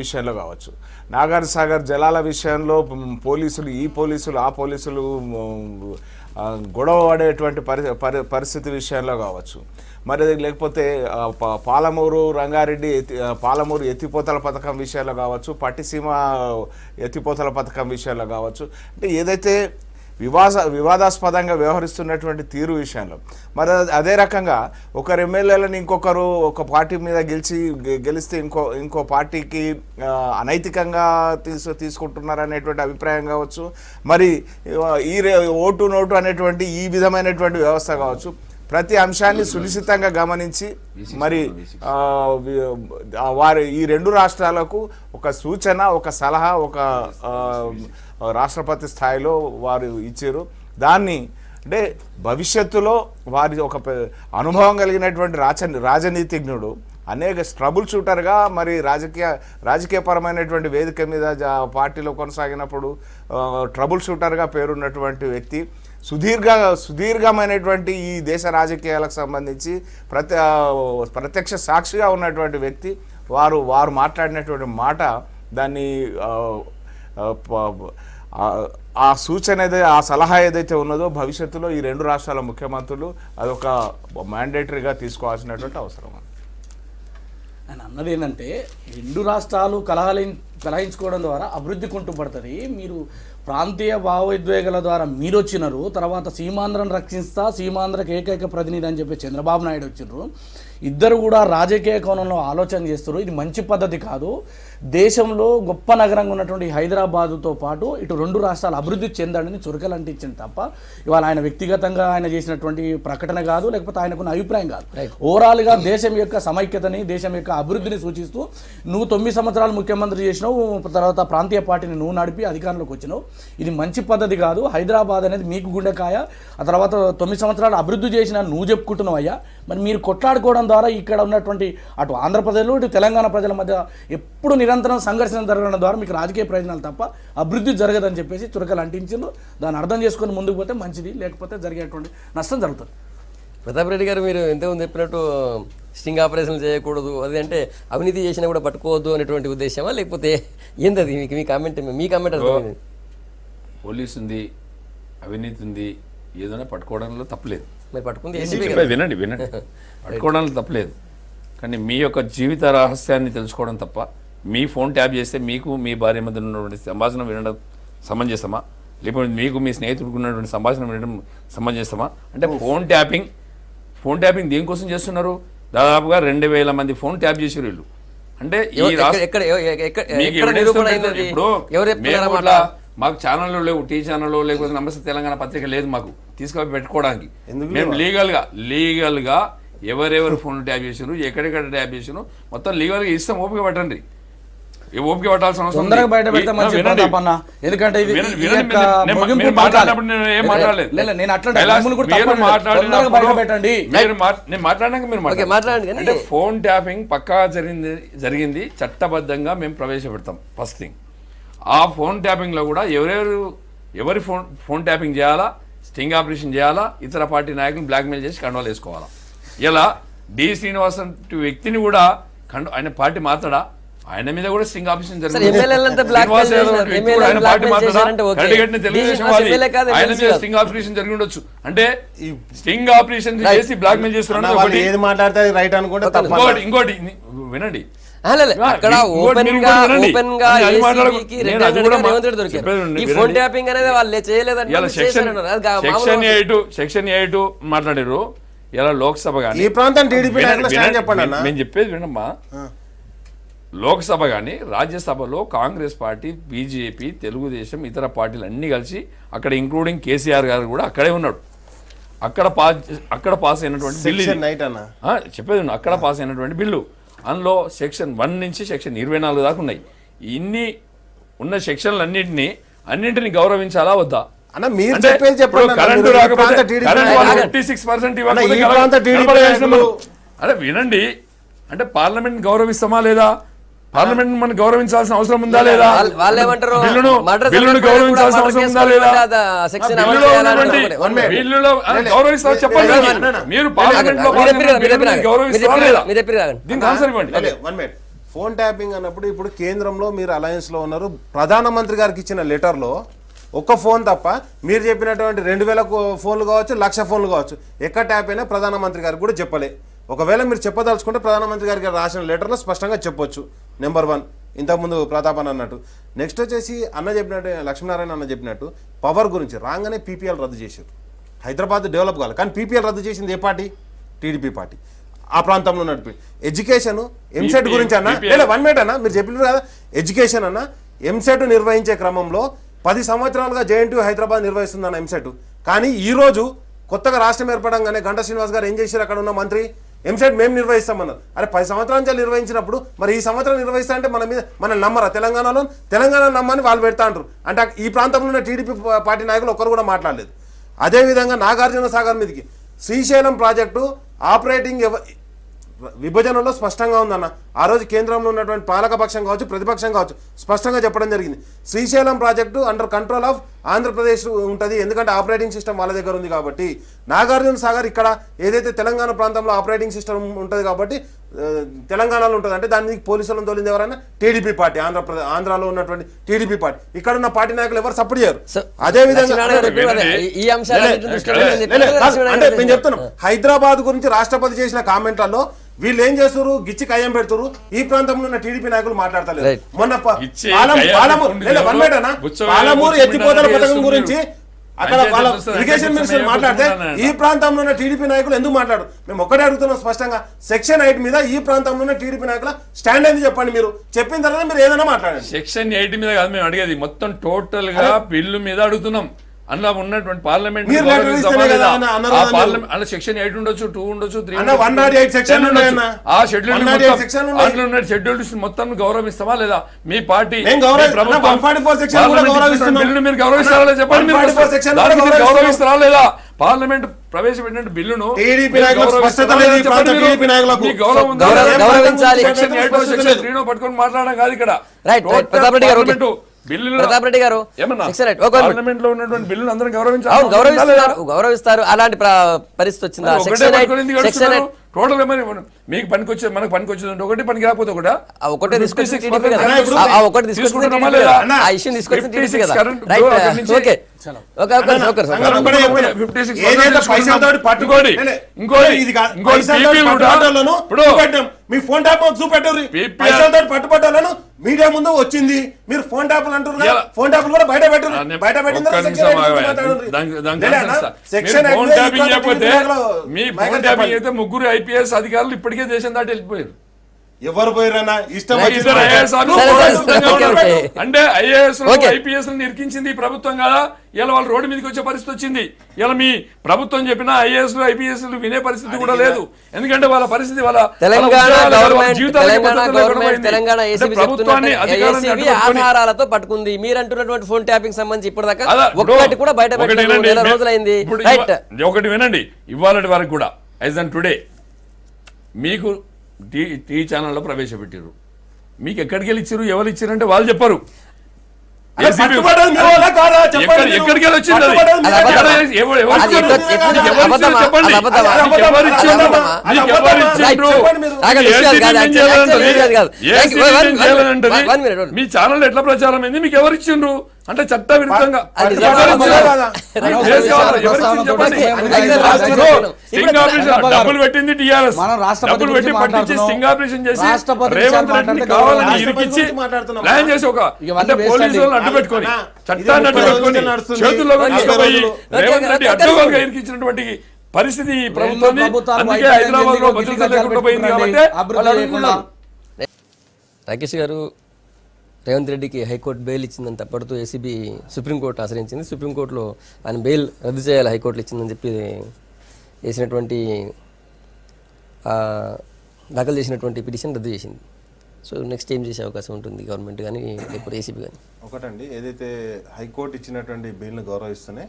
విషయంలో కావచ్చు, నాగార్జునసాగర్ జలాల విషయంలో పోలీసులు ఆ పోలీసులు గొడవ పడేటువంటి పరిస్థితి విషయంలో కావచ్చు, మరి లేకపోతే పాలమూరు రంగారెడ్డి పాలమూరు ఎత్తిపోతల పథకం విషయంలో కావచ్చు, పట్టిసీమ ఎత్తిపోతల పథకం విషయంలో కావచ్చు, అంటే ఏదైతే వివాదాస్పదంగా వ్యవహరిస్తున్నటువంటి తీరు విషయంలో, మరి అదే రకంగా ఒకరు ఎమ్మెల్యేలను ఇంకొకరు ఒక పార్టీ మీద గెలిస్తే ఇంకో పార్టీకి అనైతికంగా తీసుకుంటున్నారనేటువంటి అభిప్రాయం కావచ్చు, మరి ఈ ఓటు నోటు అనేటువంటి ఈ విధమైనటువంటి వ్యవస్థ కావచ్చు, ప్రతి అంశాన్ని సునిశ్చితంగా గమనించి మరి వారి ఈ రెండు రాష్ట్రాలకు ఒక సూచన, ఒక సలహా, ఒక రాష్ట్రపతి స్థాయిలో వారు ఇచ్చారు. దాన్ని అంటే భవిష్యత్తులో వారి ఒక అనుభవం కలిగినటువంటి రాజనీతిజ్ఞుడు, అనేక ట్రబుల్ షూటర్గా మరి రాజకీయపరమైనటువంటి వేదిక మీద పార్టీలో కొనసాగినప్పుడు ట్రబుల్ షూటర్గా పేరున్నటువంటి వ్యక్తి, సుదీర్ఘమైనటువంటి ఈ దేశ రాజకీయాలకు సంబంధించి ప్రత్యక్ష సాక్షిగా ఉన్నటువంటి వ్యక్తి, వారు మాట్లాడినటువంటి మాట, దాన్ని ఆ సూచన ఆ సలహా ఏదైతే ఉన్నదో భవిష్యత్తులో ఈ రెండు రాష్ట్రాల ముఖ్యమంత్రులు అదొక మ్యాండేటరీగా తీసుకోవాల్సినటువంటి అవసరం. ఆయన అన్నది ఏంటంటే రెండు రాష్ట్రాలు కలహించుకోవడం ద్వారా అభివృద్ధి కుంటుపడుతుంది. మీరు ప్రాంతీయ భావోద్వేగాల ద్వారా మీరు వచ్చినారు, తర్వాత సీమాంధ్రను రక్షిస్తా, సీమాంధ్రకు ఏకైక ప్రతినిధి అని చెప్పి చంద్రబాబు నాయుడు వచ్చినారు. ఇద్దరు కూడా రాజకీయ కోణంలో ఆలోచన చేస్తారు. ఇది మంచి పద్ధతి కాదు. దేశంలో గొప్ప నగరంగా ఉన్నటువంటి హైదరాబాదుతో పాటు ఇటు రెండు రాష్ట్రాలు అభివృద్ధి చెందాలని చురకలు అంటించింది తప్ప ఇవాళ ఆయన వ్యక్తిగతంగా ఆయన చేసినటువంటి ప్రకటన కాదు, లేకపోతే ఆయనకున్న అభిప్రాయం కాదు. ఓవరాల్గా దేశం యొక్క సమైక్యతని, దేశం యొక్క అభివృద్ధిని సూచిస్తూ నువ్వు 9 సంవత్సరాలు ముఖ్యమంత్రి చేసినావు, తర్వాత ప్రాంతీయ పార్టీని నువ్వు నడిపి అధికారంలోకి వచ్చినావు. ఇది మంచి పద్ధతి కాదు. హైదరాబాద్ అనేది మీకు గుండెకాయ. ఆ తర్వాత 9 సంవత్సరాలు అభివృద్ధి చేసిన నువ్వు చెప్పుకుంటున్నావు అయ్యా. మరి మీరు కొట్లాడుకోవడం ద్వారా ఇక్కడ ఉన్నటువంటి అటు ఆంధ్రప్రదేశ్లో ఇటు తెలంగాణ ప్రజల మధ్య ఎప్పుడు నిరంతరం సంఘర్షణ జరగడం ద్వారా మీకు రాజకీయ ప్రయోజనాలు తప్ప అభివృద్ధి జరగదని చెప్పేసి చురకలు అంటించిండ్రు. దాన్ని అర్థం చేసుకొని ముందుకు పోతే మంచిది, లేకపోతే జరిగేటువంటి నష్టం జరుగుతుంది. ప్రతాప్ రెడ్డి గారు, మీరు ఎంతమంది చెప్పినట్టు స్టింగ్ ఆపరేషన్లు చేయకూడదు, అది అంటే అవినీతి చేసినా కూడా పట్టుకోవద్దు అనేటువంటి ఉద్దేశమా, లేకపోతే ఏంటది మీ కామెంట్ అర్థమైంది? పోలీసు ఉంది, అవినీతి ఉంది, ఏదైనా పట్టుకోవడంలో తప్పలేదు. మరి పట్టుకుంది వినండి పట్టుకోవడంలో తప్పలేదు, కానీ మీ యొక్క జీవిత రహస్యాన్ని తెలుసుకోవడం తప్ప మీ ఫోన్ ట్యాప్ చేస్తే మీకు మీ భార్య మధ్య ఉన్నటువంటి సంభాషణ వినడం సమంజసమా, లేకపోతే మీకు మీ స్నేహితుడికి ఉన్నటువంటి సంభాషణ వినడం సమంజసమా? అంటే ఫోన్ ట్యాపింగ్ దేనికోసం చేస్తున్నారు? దాదాపుగా 2000 మంది ఫోన్ ట్యాప్ చేసారు వీళ్ళు. అంటే ఇప్పుడు మాకు ఛానల్లో లేవు, టీ ఛానల్లో లేకపోతే నమస్తే తెలంగాణ పత్రిక లేదు మాకు తీసుకొని పెట్టుకోవడానికి. మేము లీగల్గా ఎవరెవరు ఫోన్ ట్యాప్ చేసారు, ఎక్కడెక్కడ ట్యాప్ చేసారు మొత్తం లీగల్గా ఇస్తాం. ఓపిక పట్టండి, ఓపిక పట్టాల్సిన అవసరం. ఎందుకంటే ఫోన్ ట్యాపింగ్ పక్కా జరిగింది, చట్టబద్ధంగా మేము ప్రవేశపెడతాం. ఫస్ట్ థింగ్, ఆ ఫోన్ ట్యాపింగ్లో కూడా ఎవరి ఫోన్ ట్యాపింగ్ చేయాలా, స్టింగ్ ఆపరేషన్ చేయాలా, ఇతర పార్టీ నాయకులు బ్లాక్మెయిల్ చేసి కండోలు వేసుకోవాలా. ఇలా డి శ్రీనివాసన్ వ్యక్తిని కూడా ఆయన పార్టీ మాట్లాడా, ఆయన మీద కూడా స్టింగ్ ఆపరేషన్ సరే, ఎమ్మెల్యేలంతా black mail చేశారు. ఎమ్మెల్యేలను black mail చేశారంటే ఓకే. ఎమ్మెల్యే కాదు, ఎమ్మెల్సీ స్టింగ్ ఆపరేషన్ జరిగి ఉండొచ్చు. అంటే స్టింగ్ ఆపరేషన్ చేసి బ్లాక్ మెయిల్ చేస్తున్నారు. వాళ్ళు ఏది మాట్లాడితే రైట్ అనుకుంటే తప్ప. ఇంకోటి వినండి, అక్కడ ఓపెన్ గా ఏసీబీకి రెడ్ హ్యాండెడ్ గా రేవంత్ రెడ్డి దొరికారు. ఈ ఫోన్ ట్యాపింగ్ అనేది వాళ్ళు చేయలేదంటే సెక్షన్ 8 మాట్లాడారు. ఇలా లోక్సభ కానీ ఈ ప్రాంతం టీడీపీ నాయకులు స్టాండ్ చెప్పండి అన్న. మేము చెప్పేది వినమ్మా, లోక్సభ కానీ రాజ్యసభలో కాంగ్రెస్ పార్టీ, బీజేపీ, తెలుగుదేశం, ఇతర పార్టీలు అన్ని కలిసి అక్కడ ఇంక్లూడింగ్ కేసీఆర్ గారు కూడా అక్కడే ఉన్నాడు. అక్కడ పాస్ అయినటువంటి బిల్లు చెప్పేది అక్కడ పాస్ అయినటువంటి బిల్లు. అందులో సెక్షన్ 1 నుంచి సెక్షన్ 24 దాకా ఉన్నాయి. ఇన్ని ఉన్న సెక్షన్లు అన్నింటినీ గౌరవించాలా వద్దా? కరెంటు రాకపోతే 56% అదే వినండి. అంటే పార్లమెంట్ గౌరవిస్తామా లేదా? పార్లమెంట్ మనం గౌరవించాల్సిన అవసరం ఉందా లేదా? బిల్లును గౌరవించాల్సిన అవసరం ఉందా లేదా? బిల్లులో గౌరవిస్తా చెప్పండి. మీరు పార్లమెంట్ లో గౌరవిస్తారా లేదా? దీనికి ఆన్సర్ ఇవ్వండి. ఫోన్ ట్యాపింగ్ అన్నప్పుడు ఇప్పుడు కేంద్రంలో మీరు అలయన్స్ లో ఉన్నారు. ప్రధానమంత్రి గారికి ఇచ్చిన లెటర్ లో ఒక్క ఫోన్ తప్ప మీరు చెప్పినటువంటి 2000 ఫోన్లు కావచ్చు, 1,00,000 ఫోన్లు కావచ్చు, ఎక్కడ ట్యాప్ అయినా ప్రధానమంత్రి గారికి కూడా చెప్పలే. ఒకవేళ మీరు చెప్పదలుచుకుంటే ప్రధానమంత్రి గారికి రాసిన లెటర్లో స్పష్టంగా చెప్పొచ్చు. నెంబర్ 1 ఇంతకుముందు ప్రతాపన్ అన్నట్టు. నెక్స్ట్ వచ్చేసి అన్న చెప్పినట్టు, లక్ష్మీనారాయణ అన్న చెప్పినట్టు పవర్ గురించి రాగానే పీపీఎల్ రద్దు చేశారు. హైదరాబాద్ డెవలప్ కావాలి, కానీ పీపీఎల్ రద్దు చేసింది ఏ పార్టీ? TDP party. ఆ ప్రాంతంలో నడిపి ఎడ్యుకేషన్ ఎంసెట్ గురించి అన్న, లేదా 1 మినిట్ అన్న, మీరు చెప్పినారు కదా ఎడ్యుకేషన్ అన్న, ఎంసెట్ నిర్వహించే క్రమంలో 10 సంవత్సరాలుగా జేఎన్టీయూ హైదరాబాద్ నిర్వహిస్తుందన్న ఎంసెట్. కానీ ఈరోజు కొత్తగా రాష్ట్రం ఏర్పడంగానే గంటా శ్రీనివాస్ గారు ఏం చేశారు? అక్కడ ఉన్న మంత్రి ఎంసెట్ మేము నిర్వహిస్తామన్నారు. అరే 10 సంవత్సరాల నుంచి నిర్వహించినప్పుడు మరి ఈ సంవత్సరం నిర్వహిస్తా అంటే మన నమ్మరా? తెలంగాణ నమ్మని వాళ్ళు పెడతా అంటారు. అంటే ఈ ప్రాంతంలో ఉన్న టీడీపీ పార్టీ నాయకులు ఒక్కరు కూడా మాట్లాడలేదు. అదేవిధంగా నాగార్జున సాగర్ మీదకి శ్రీశైలం ప్రాజెక్టు ఆపరేటింగ్ విభజనలో స్పష్టంగా ఉందన్న. ఆ రోజు కేంద్రంలో ఉన్నటువంటి పాలకపక్షం కావచ్చు, ప్రతిపక్షం కావచ్చు, స్పష్టంగా చెప్పడం జరిగింది. Srisailam project under control of Andhra Pradesh ఉంటుంది, ఎందుకంటే ఆపరేటింగ్ సిస్టమ్ వాళ్ళ దగ్గర ఉంది కాబట్టి. నాగార్జున సాగర్ ఇక్కడ ఏదైతే తెలంగాణ ప్రాంతంలో ఆపరేటింగ్ సిస్టమ్ ఉంటుంది కాబట్టి తెలంగాణలో ఉంటుంది, అంటే దాని మీద పోలీసులను తోలింది ఎవరైనా? TDP party. ఆంధ్రాలో ఉన్నటువంటి టీడీపీ పార్టీ. ఇక్కడ ఉన్న పార్టీ నాయకులు ఎవరు సపోర్ట్ చేయరు. అదేవిధంగా మేము చెప్తున్నాం, హైదరాబాద్ గురించి రాష్ట్రపతి చేసిన కామెంట్లలో వీళ్ళు ఏం చేస్తారు? గిచ్చి కయ్యం పెడుతురు. ఈ ప్రాంతంలో ఉన్న టీడీపీ నాయకులు మాట్లాడతలేదు. మొన్న పాలమూరు ఎత్తిపోతల పథకం గురించి అక్కడ వాళ్ళ ఇరిగేషన్ మినిస్టర్ మాట్లాడితే ఈ ప్రాంతంలో ఉన్న టీడీపీ నాయకులు ఎందుకు మాట్లాడు? మేము ఒక్కడే అడుగుతున్నాం స్పష్టంగా, సెక్షన్ 8 మీద ఈ ప్రాంతంలో ఉన్న టీడీపీ నాయకుల స్టాండ్ ఏంది చెప్పండి. మీరు చెప్పిన తర్వాత మీరు ఏదైనా మాట్లాడండి. సెక్షన్ 8 మీద కాదు మేము అడిగేది, మొత్తం టోటల్ గా బిల్లు మీద అడుగుతున్నాం. అందులో ఉన్నటువంటి పార్లమెంట్ సెక్షన్ 8 ఉండొచ్చు, 2 ఉండొచ్చు, 3 ఆ షెడ్యూల్ మొత్తం గౌరవిస్తామా లేదా? మీ పార్టీ మీరు గౌరవిస్తారా లేదా చెప్పండి. గౌరవిస్తారా లేదా? పార్లమెంట్ ప్రవేశపెట్టిన బిల్లును పట్టుకొని మాట్లాడడం కాదు ఇక్కడ. గౌరవిస్తారు. అలాంటి పరిస్థితి వచ్చిందా? టోటల్ మీకు పనికి వచ్చేది, మనకు పనికి వచ్చేది ఒకటి, పనికి రాకపోతే ఒకటే మీ ఫోన్ ట్యాప్ చూపెట్టారు, పట్టుబట్టాలను మీడియా ముందు వచ్చింది. మీరు ఫోన్ ట్యాప్లు అంటారు, ఫోన్ ట్యాప్లు కూడా బయట పెట్టారు. బయట అయితే ముగ్గురు ఐపీఎస్ అధికారులు ఇప్పటికే దేశం దాటి వెళ్ళిపోయారు. ఎవరు పోయారన్నా? ఇష్టం అంటే ఐఏఎస్ ఐపీఎస్ ఇరికించింది ప్రభుత్వం కదా. ఇలా వాళ్ళు రోడ్డు మీదకి వచ్చే పరిస్థితి వచ్చింది. ఇలా మీ ప్రభుత్వం చెప్పిన ఐఏఎస్ ఐపీఎస్ వినే పరిస్థితి కూడా లేదు. ఎందుకంటే వాళ్ళ పరిస్థితి వాళ్ళ ఆధారాలతో పట్టుకుంది. మీరు అంటున్నటువంటి ఫోన్ ట్యాపింగ్ సంబంధించి ఇప్పటిదాకా ఒకటి కూడా బయట రోజులైంది. ఒకటి వినండి, ఇవాళ వరకు కూడా యాజ్ అన్ టుడే మీకు టీవీ ఛానల్లో ప్రవేశపెట్టారు. మీకు ఎక్కడికి వెళ్ళి ఇచ్చారు, ఎవరు ఇచ్చారంటే వాళ్ళు చెప్పారు. పట్టుబడ్డది మీ వల్ల కాదా? చెప్పండి. ఎక్కడికి వెళ్ళి వచ్చింది అది? పట్టుబడ్డది మీ వల్ల కాదా? అది ఎట్లా- ఎట్లా- ఎవరు అబద్ధమా? చెప్పండి. అది అబద్ధమా? నీకు ఎవరు ఇచ్చిండ్రు? నీకు ఎవరు ఇచ్చిండ్రు? ఆగండి, విషయాలు కాదు, ఏసీబీ చేయాలంటది? కాదు. ACB One చేయాలంటది? minute. మీ ఛానల్ ఎట్లా ప్రచారం అయింది? మీకు ఎవరు ఇచ్చిండ్రు? అంటే చట్ట విరుద్ధంగా అది ఎవరు నిజమా? ఇచ్చిండ్రు? కాదా? కేసు కావాలా? ఎవరు ఇచ్చిండ్రు చెప్పండి. స్టింగ్ ఆపరేషన్ డబ్బులు పెట్టింది టీఆర్ఎస్. మనం రాష్ట్రపతి డబ్బులు గురించి పెట్టి పట్టించి మాట్లాడుతున్నాం. స్టింగ్ ఆపరేషన్ చేసి రాష్ట్రపతి రేవంత్ విషయాలు రెడ్డిని మాట్లాడితే కావాలని రాష్ట్రపతి ఇరికిచ్చి గురించి మాట్లాడుతున్నాం. ప్లాన్ చేసి ఒక ఇవన్నీ అంటే waste పోలీసు అండి. వాళ్ళని అడ్డు పెట్టుకొని చట్టాన్ని అడ్డు ఇది పెట్టుకొని నడుస్తుంది. చేతుల్లో తీసుకుపోయి ఓకే, రేవంత్ రెడ్డి ఓకే, అడ్డగోలుగా ఇరికించినటువంటి పరిస్థితి ఈ ప్రభుత్వాన్ని ప్రభుత్వాలు అందుకే బయట హైదరాబాద్ లో ఢిల్లీలో భద్రత గిల్లికలు లేకుండా పోయింది కాబట్టి అభివృద్ధి వాళ్ళు లేకుండా. అడుగుతున్నారు. రాకేష్ గారు, రేవంత్ రెడ్డికి హైకోర్టు బెయిల్ ఇచ్చిందని తప్పడుతూ ఏసీబీ సుప్రీంకోర్టు ఆశ్రయించింది. సుప్రీంకోర్టులో ఆయన బెయిల్ రద్దు చేయాలి హైకోర్టులో ఇచ్చిందని చెప్పి వేసినటువంటి దాఖలు చేసినటువంటి పిటిషన్ రద్దు చేసింది. సో నెక్స్ట్ ఏం చేసే అవకాశం ఉంటుంది గవర్నమెంట్ కానీ లేకపోతే ఏసీబీ కానీ? ఒకటండి, ఏదైతే హైకోర్టు ఇచ్చినటువంటి బెయిల్ను గౌరవిస్తూనే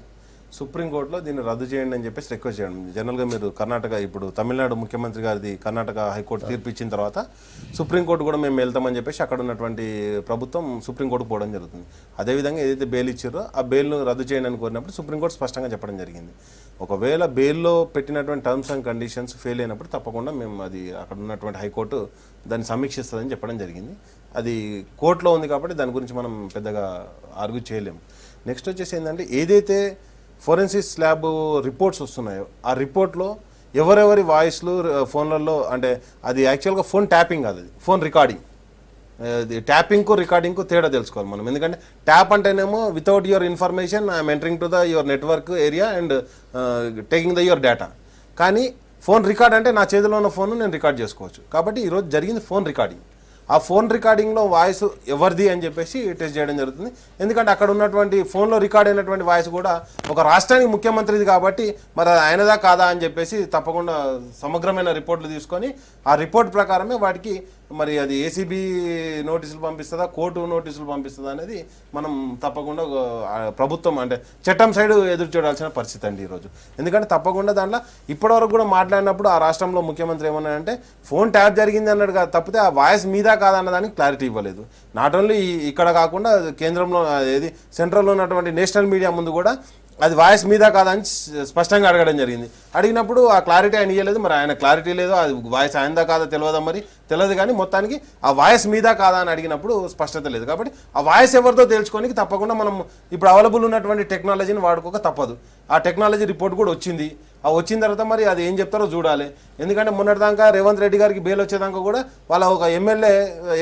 సుప్రీంకోర్టులో దీన్ని రద్దు చేయండి అని చెప్పేసి రిక్వెస్ట్ చేయడం. జనరల్గా మీరు కర్ణాటక, ఇప్పుడు తమిళనాడు ముఖ్యమంత్రి గారిది కర్ణాటక హైకోర్టు తీర్పు ఇచ్చిన తర్వాత సుప్రీంకోర్టు కూడా మేము వెళ్తామని చెప్పేసి అక్కడ ఉన్నటువంటి ప్రభుత్వం సుప్రీంకోర్టుకు పోవడం జరుగుతుంది. అదేవిధంగా ఏదైతే బెయిల్ ఇచ్చారో ఆ బెయిల్ను రద్దు చేయండి అని కోరినప్పుడు సుప్రీంకోర్టు స్పష్టంగా చెప్పడం జరిగింది. ఒకవేళ బెయిల్లో పెట్టినటువంటి టర్మ్స్ అండ్ కండిషన్స్ ఫెయిల్ అయినప్పుడు తప్పకుండా మేము అది అక్కడ ఉన్నటువంటి హైకోర్టు దాన్ని సమీక్షిస్తుందని చెప్పడం జరిగింది. అది కోర్టులో ఉంది కాబట్టి దాని గురించి మనం పెద్దగా ఆర్గ్యూ చేయలేము. నెక్స్ట్ వచ్చేసి ఏంటంటే, ఏదైతే ఫోరెన్సిక్ ల్యాబ్ రిపోర్ట్స్ వస్తున్నాయో ఆ రిపోర్ట్లో ఎవరెవరి వాయిస్లు ఫోన్లలో, అంటే అది యాక్చువల్గా ఫోన్ ట్యాపింగ్ కాదు, అది ఫోన్ రికార్డింగ్. ట్యాపింగ్కు రికార్డింగ్కు తేడా తెలుసుకోవాలి మనం. ఎందుకంటే ట్యాప్ అంటేనేమో without your information I'm entering to the your network area and taking the your data. కానీ ఫోన్ రికార్డ్ అంటే నా చేతిలో ఉన్న ఫోన్ నేను రికార్డ్ చేసుకోవచ్చు. కాబట్టి ఈరోజు జరిగింది ఫోన్ రికార్డింగ్. ఆ ఫోన్ రికార్డింగ్లో వాయిస్ ఎవరిది అని చెప్పేసి టెస్ట్ చేయడం జరుగుతుంది. ఎందుకంటే అక్కడ ఉన్నటువంటి ఫోన్లో రికార్డ్ అయినటువంటి వాయిస్ కూడా ఒక రాష్ట్రానికి ముఖ్యమంత్రిది కాబట్టి మరి అది ఆయనదా కాదా అని చెప్పేసి తప్పకుండా సమగ్రమైన రిపోర్ట్లు తీసుకొని ఆ రిపోర్ట్ ప్రకారమే వాటికి మరి అది ఏసీబీ నోటీసులు పంపిస్తుందా, కోర్టు నోటీసులు పంపిస్తుందా అనేది మనం తప్పకుండా ప్రభుత్వం అంటే చట్టం సైడ్ ఎదురు చూడాల్సిన పరిస్థితి అండి ఈరోజు. ఎందుకంటే తప్పకుండా దాంట్లో ఇప్పటివరకు కూడా మాట్లాడినప్పుడు ఆ రాష్ట్రంలో ముఖ్యమంత్రి ఏమన్నాడంటే ఫోన్ ట్యాప్ జరిగింది అన్నాడు కదా, తప్పితే ఆ వాయిస్ మీదా కాదన్న దానికి క్లారిటీ ఇవ్వలేదు. నాట్ ఓన్లీ ఇక్కడ కాకుండా కేంద్రంలో ఏది సెంట్రల్లో ఉన్నటువంటి నేషనల్ మీడియా ముందు కూడా అది వాయిస్ మీద కాదని స్పష్టంగా అడగడం జరిగింది. అడిగినప్పుడు ఆ క్లారిటీ ఆయన ఇవ్వలేదు. మరి ఆయన క్లారిటీ లేదో, అది వాయిస్ ఆయనదా కాదా తెలియదా, మరి తెలియదు. కానీ మొత్తానికి ఆ వాయిస్ మీద కాదా అని అడిగినప్పుడు స్పష్టత లేదు. కాబట్టి ఆ వాయిస్ ఎవరితో తెలుసుకోనికి తప్పకుండా మనం ఇప్పుడు అవైలబుల్ ఉన్నటువంటి టెక్నాలజీని వాడుకోక తప్పదు. ఆ టెక్నాలజీ రిపోర్ట్ కూడా వచ్చింది. ఆ వచ్చిన తర్వాత మరి అది ఏం చెప్తారో చూడాలి. ఎందుకంటే మొన్నటిదాకా రేవంత్ రెడ్డి గారికి బెయిల్ వచ్చేదాకా కూడా వాళ్ళ ఒక ఎమ్మెల్యే